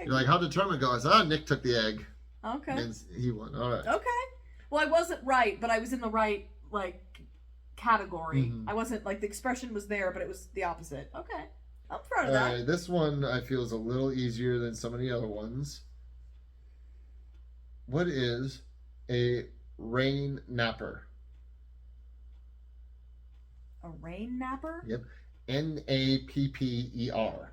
you're like, how'd the tournament go? I said, Nick took the egg. Okay. And he won. All right. Okay. Well, I wasn't right, but I was in the right category. Mm-hmm. I wasn't the expression was there, but it was the opposite. Okay. I'm proud of that. All right, this one I feel is a little easier than some of the other ones. What is a rain napper? A rain napper? Yep. Napper.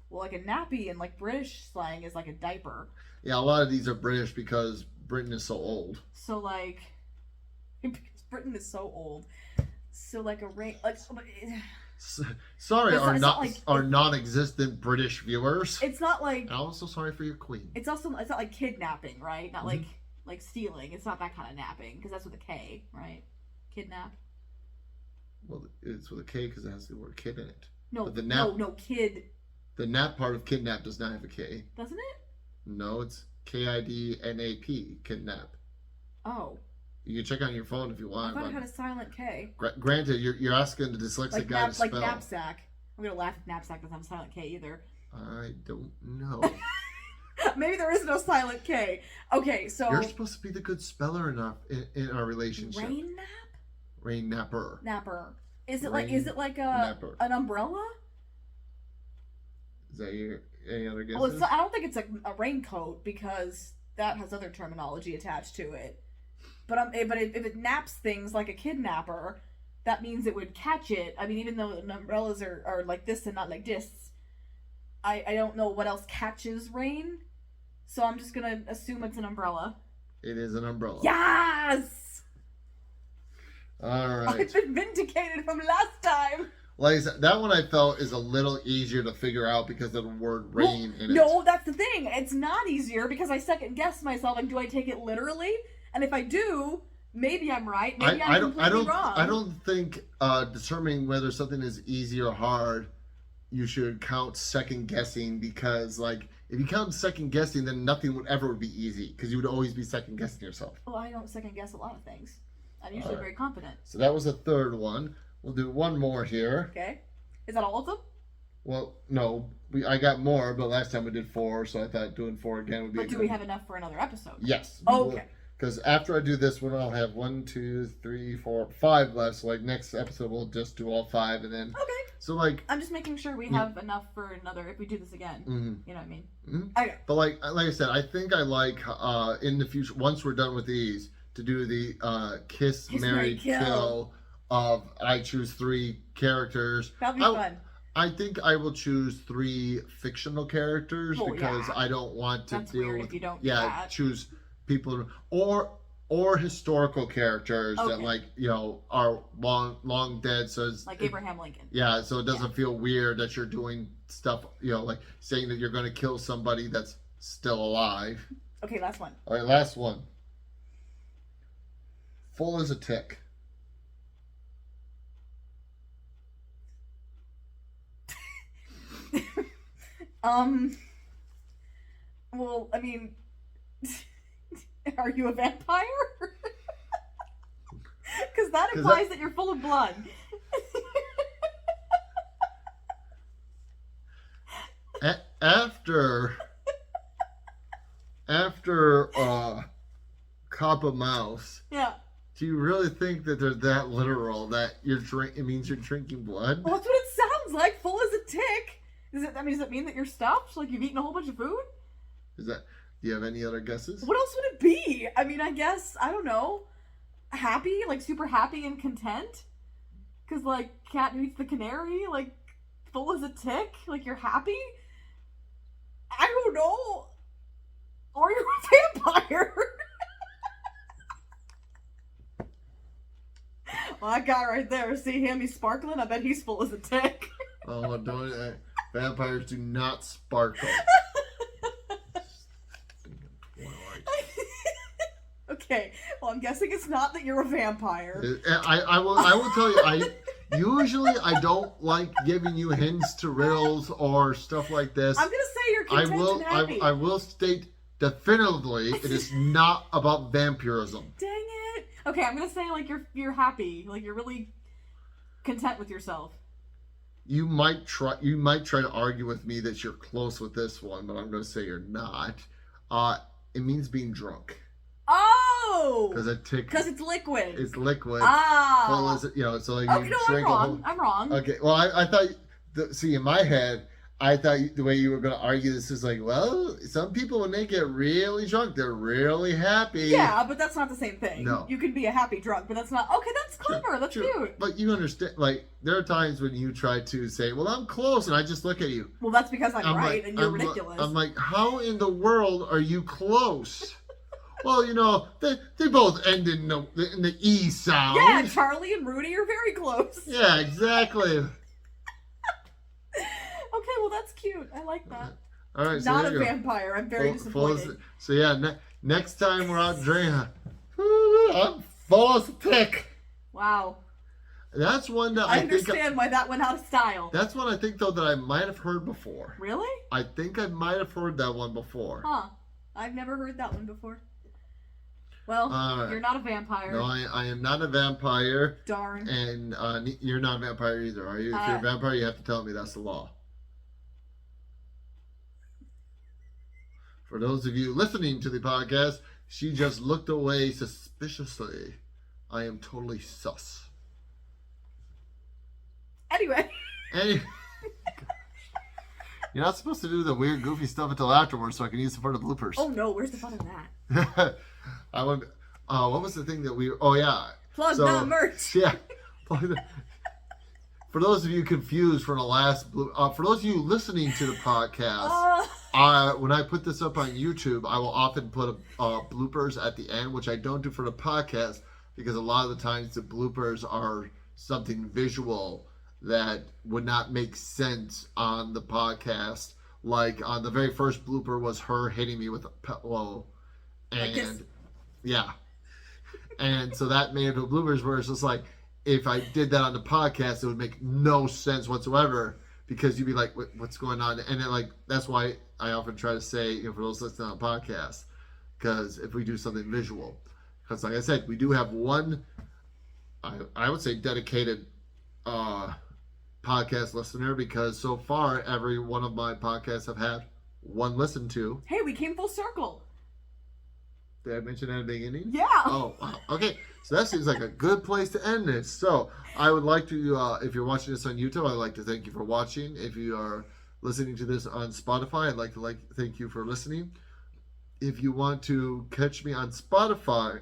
Well, a nappy in British slang is a diaper. Yeah, a lot of these are British because Britain is so old. So because Britain is so old. So a rain Sorry, It's not like- our non-existent British viewers. It's not like And also sorry for your queen. it's not like kidnapping, right? Not like stealing. It's not that kind of napping because that's with a K, right? Kidnap. Well, it's with a K because it has the word kid in it. No, But the nap, no, kid. The nap part of kidnap does not have a K. Doesn't it? No, it's KIDNAP, kidnap. Oh. You can check on your phone if you I want. thought it had a silent K. Granted, you're asking the dyslexic guy to spell. Like knapsack. I'm gonna laugh if knapsack doesn't have a silent K either. I don't know. Maybe there is no silent K. Okay, so You're supposed to be the good speller in our relationship. rain nap? Rain napper. Napper. Is it Rain like a napper. an umbrella? Is that your any other guesses? Well, it's not, I don't think it's like a raincoat because that has other terminology attached to it. But if it naps things like a kidnapper, that means it would catch it. I mean, even though umbrellas are like this and not like this, I don't know what else catches rain. So I'm just gonna assume it's an umbrella. It is an umbrella. Yes! All right. I've been vindicated from last time. Like I said, that one I felt is a little easier to figure out because of the word rain in it. No, that's the thing. It's not easier because I second guess myself. Like, do I take it literally? And if I do, maybe I'm right. Maybe I'm completely wrong. I don't think determining whether something is easy or hard, you should count second guessing because, like, if you count second guessing, then nothing would ever be easy because you would always be second guessing yourself. Well, I don't second guess a lot of things. I'm usually very confident. So that was the third one. We'll do one more here. Okay. Is that all of them? Well, no. I got more, but last time we did 4, so I thought doing 4 again would be But do we have enough for another episode? Yes. Okay. Because after I do this one, I'll have 1, 2, 3, 4, 5 left. So, like, next episode, we'll just do all 5, and then... Okay. So, like... I'm just making sure we have enough for another, if we do this again. Mm-hmm. You know what I mean? Mm-hmm. Okay. But, like I said, I think I like, in the future, once we're done with these, to do the Kiss, Marry, Kill of I choose 3 characters. That'll be fun. I think I will choose 3 fictional characters because I don't want to deal weird with... if you don't do that. Choose people... Or historical characters that, like, you know, are long dead, so it's... Like Abraham Lincoln. Yeah, so it doesn't feel weird that you're doing stuff, you know, like saying that you're going to kill somebody that's still alive. Okay, last one. All right, last one. Full as a tick. Well, I mean, are you a vampire? Because that implies that you're full of blood. After Cop a Mouse. Yeah. Do you really think that they're that literal that it means you're drinking blood? Well, that's what it sounds like. Full as a tick. Does it mean that you're stuffed? Like you've eaten a whole bunch of food? Do you have any other guesses? What else would it be? I mean, I guess, I don't know. Happy? Like super happy and content? Because, like, cat who eats the canary? Like, full as a tick? Like, you're happy? I don't know. Or you're a vampire. Well, that guy right there, see him? He's sparkling. I bet he's full as a tick. Oh, don't. Vampires do not sparkle. Okay, well, I'm guessing it's not that you're a vampire. I will tell you, I don't like giving you hints to riddles or stuff like this. I'm gonna say you're content and happy. I will state definitively it is not about vampirism. Dang it. Okay, I'm gonna say like you're happy, like you're really content with yourself. You might try to argue with me that you're close with this one, but I'm gonna say you're not. It means being drunk. Oh! Because it's liquid. It's liquid. Ah! Full as, you know, so like okay, you no, drink I'm wrong. Okay, well, I thought, see, in my head, I thought the way you were going to argue this is like, well, some people, when they get really drunk, they're really happy. Yeah, but that's not the same thing. No. You can be a happy drunk, but that's not... Okay, that's clever. That's cute. But you understand, like, there are times when you try to say, well, I'm close, and I just look at you. Well, that's because I'm right, like, and you're ridiculous. I'm like, how in the world are you close? Well, you know, they both end in the E sound. Yeah, Charlie and Rudy are very close. Yeah, exactly. Okay, well that's cute. I like that. All right, so Not there a you go. vampire. I'm very disappointed. So yeah, next time we're out drinking, I'm full as a tick. Wow. That's one that I understand why that went out of style. That's one I think though that I might have heard before. Really? I think I might have heard that one before. Huh. I've never heard that one before. Well, you're not a vampire. No, I am not a vampire. Darn. And you're not a vampire either, are you? If you're a vampire, you have to tell me that's the law. For those of you listening to the podcast, she just looked away suspiciously. I am totally sus. Anyway. You're not supposed to do the weird, goofy stuff until afterwards, so I can use it for the bloopers. Oh no, where's the fun in that? I would. What was the thing that we? Oh yeah. Plug the merch. Yeah. For those of you confused for the last, for those of you listening to the podcast, when I put this up on YouTube, I will often put bloopers at the end, which I don't do for the podcast because a lot of the times the bloopers are something visual that would not make sense on the podcast. Like on the very first blooper was her hitting me with a pillow, and yeah, and so that made it a bloopers where it's just like if I did that on the podcast, it would make no sense whatsoever because you'd be like, "What's going on?" And then like that's why I often try to say, for those listening on the podcast, because if we do something visual, because like I said, we do have one, I would say dedicated podcast listener because so far every one of my podcasts have had one listen to. Hey, we came full circle. Did I mention that at the beginning? Yeah. Oh, wow. Okay. So that seems like a good place to end this. So I would like to, if you're watching this on YouTube, I'd like to thank you for watching. If you are listening to this on Spotify, I'd like to thank you for listening. If you want to catch me on Spotify,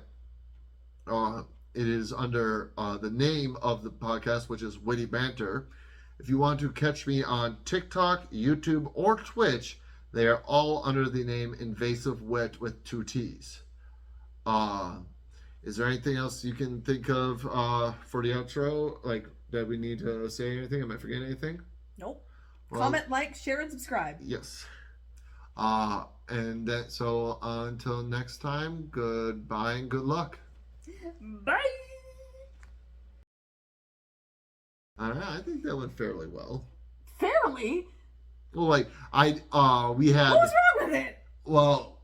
it is under the name of the podcast, which is Witty Banter. If you want to catch me on TikTok, YouTube, or Twitch, they are all under the name Invasive Wit with 2 T's. Is there anything else you can think of for the outro? Like that we need to say anything? Am I forgetting anything? Nope. Well, comment, like, share, and subscribe. Yes. So until next time, goodbye and good luck. Bye. All right, I think that went fairly well. Fairly? Well, like we had. What was wrong with it? Well,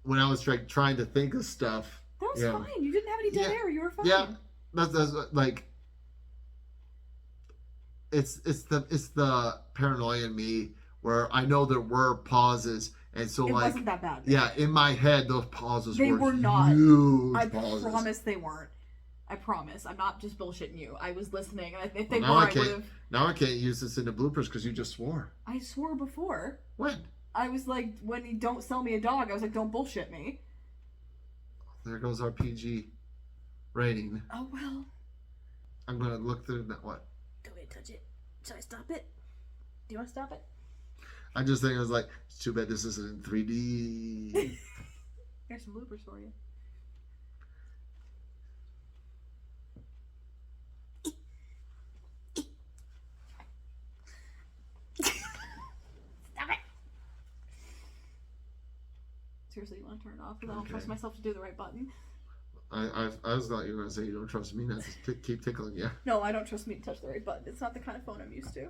when I was trying to think of stuff. That was fine. You didn't have any dead air. You were fine. Yeah, that's like. It's the paranoia in me where I know there were pauses, and so it like wasn't that bad. Yeah, in my head those pauses were not huge. I pauses. promise they weren't. I promise. I'm not just bullshitting you. I was listening, and if they now were, I would have. Now I can't use this in the bloopers because you just swore. I swore before. When? I was like, when you don't sell me a dog, I was like, don't bullshit me. There goes our PG rating. Oh well. I'm gonna look through that. What? Don't want to touch it. Should I stop it? Do you want to stop it? I just think I was like, it's too bad this isn't in 3D. Here's some bloopers for you. Stop it! Seriously, you want to turn it off? Because I don't trust myself to do the right button. I was thought you were going to say you don't trust me not to keep tickling you. No, I don't trust me to touch the right button. It's not the kind of phone I'm used to.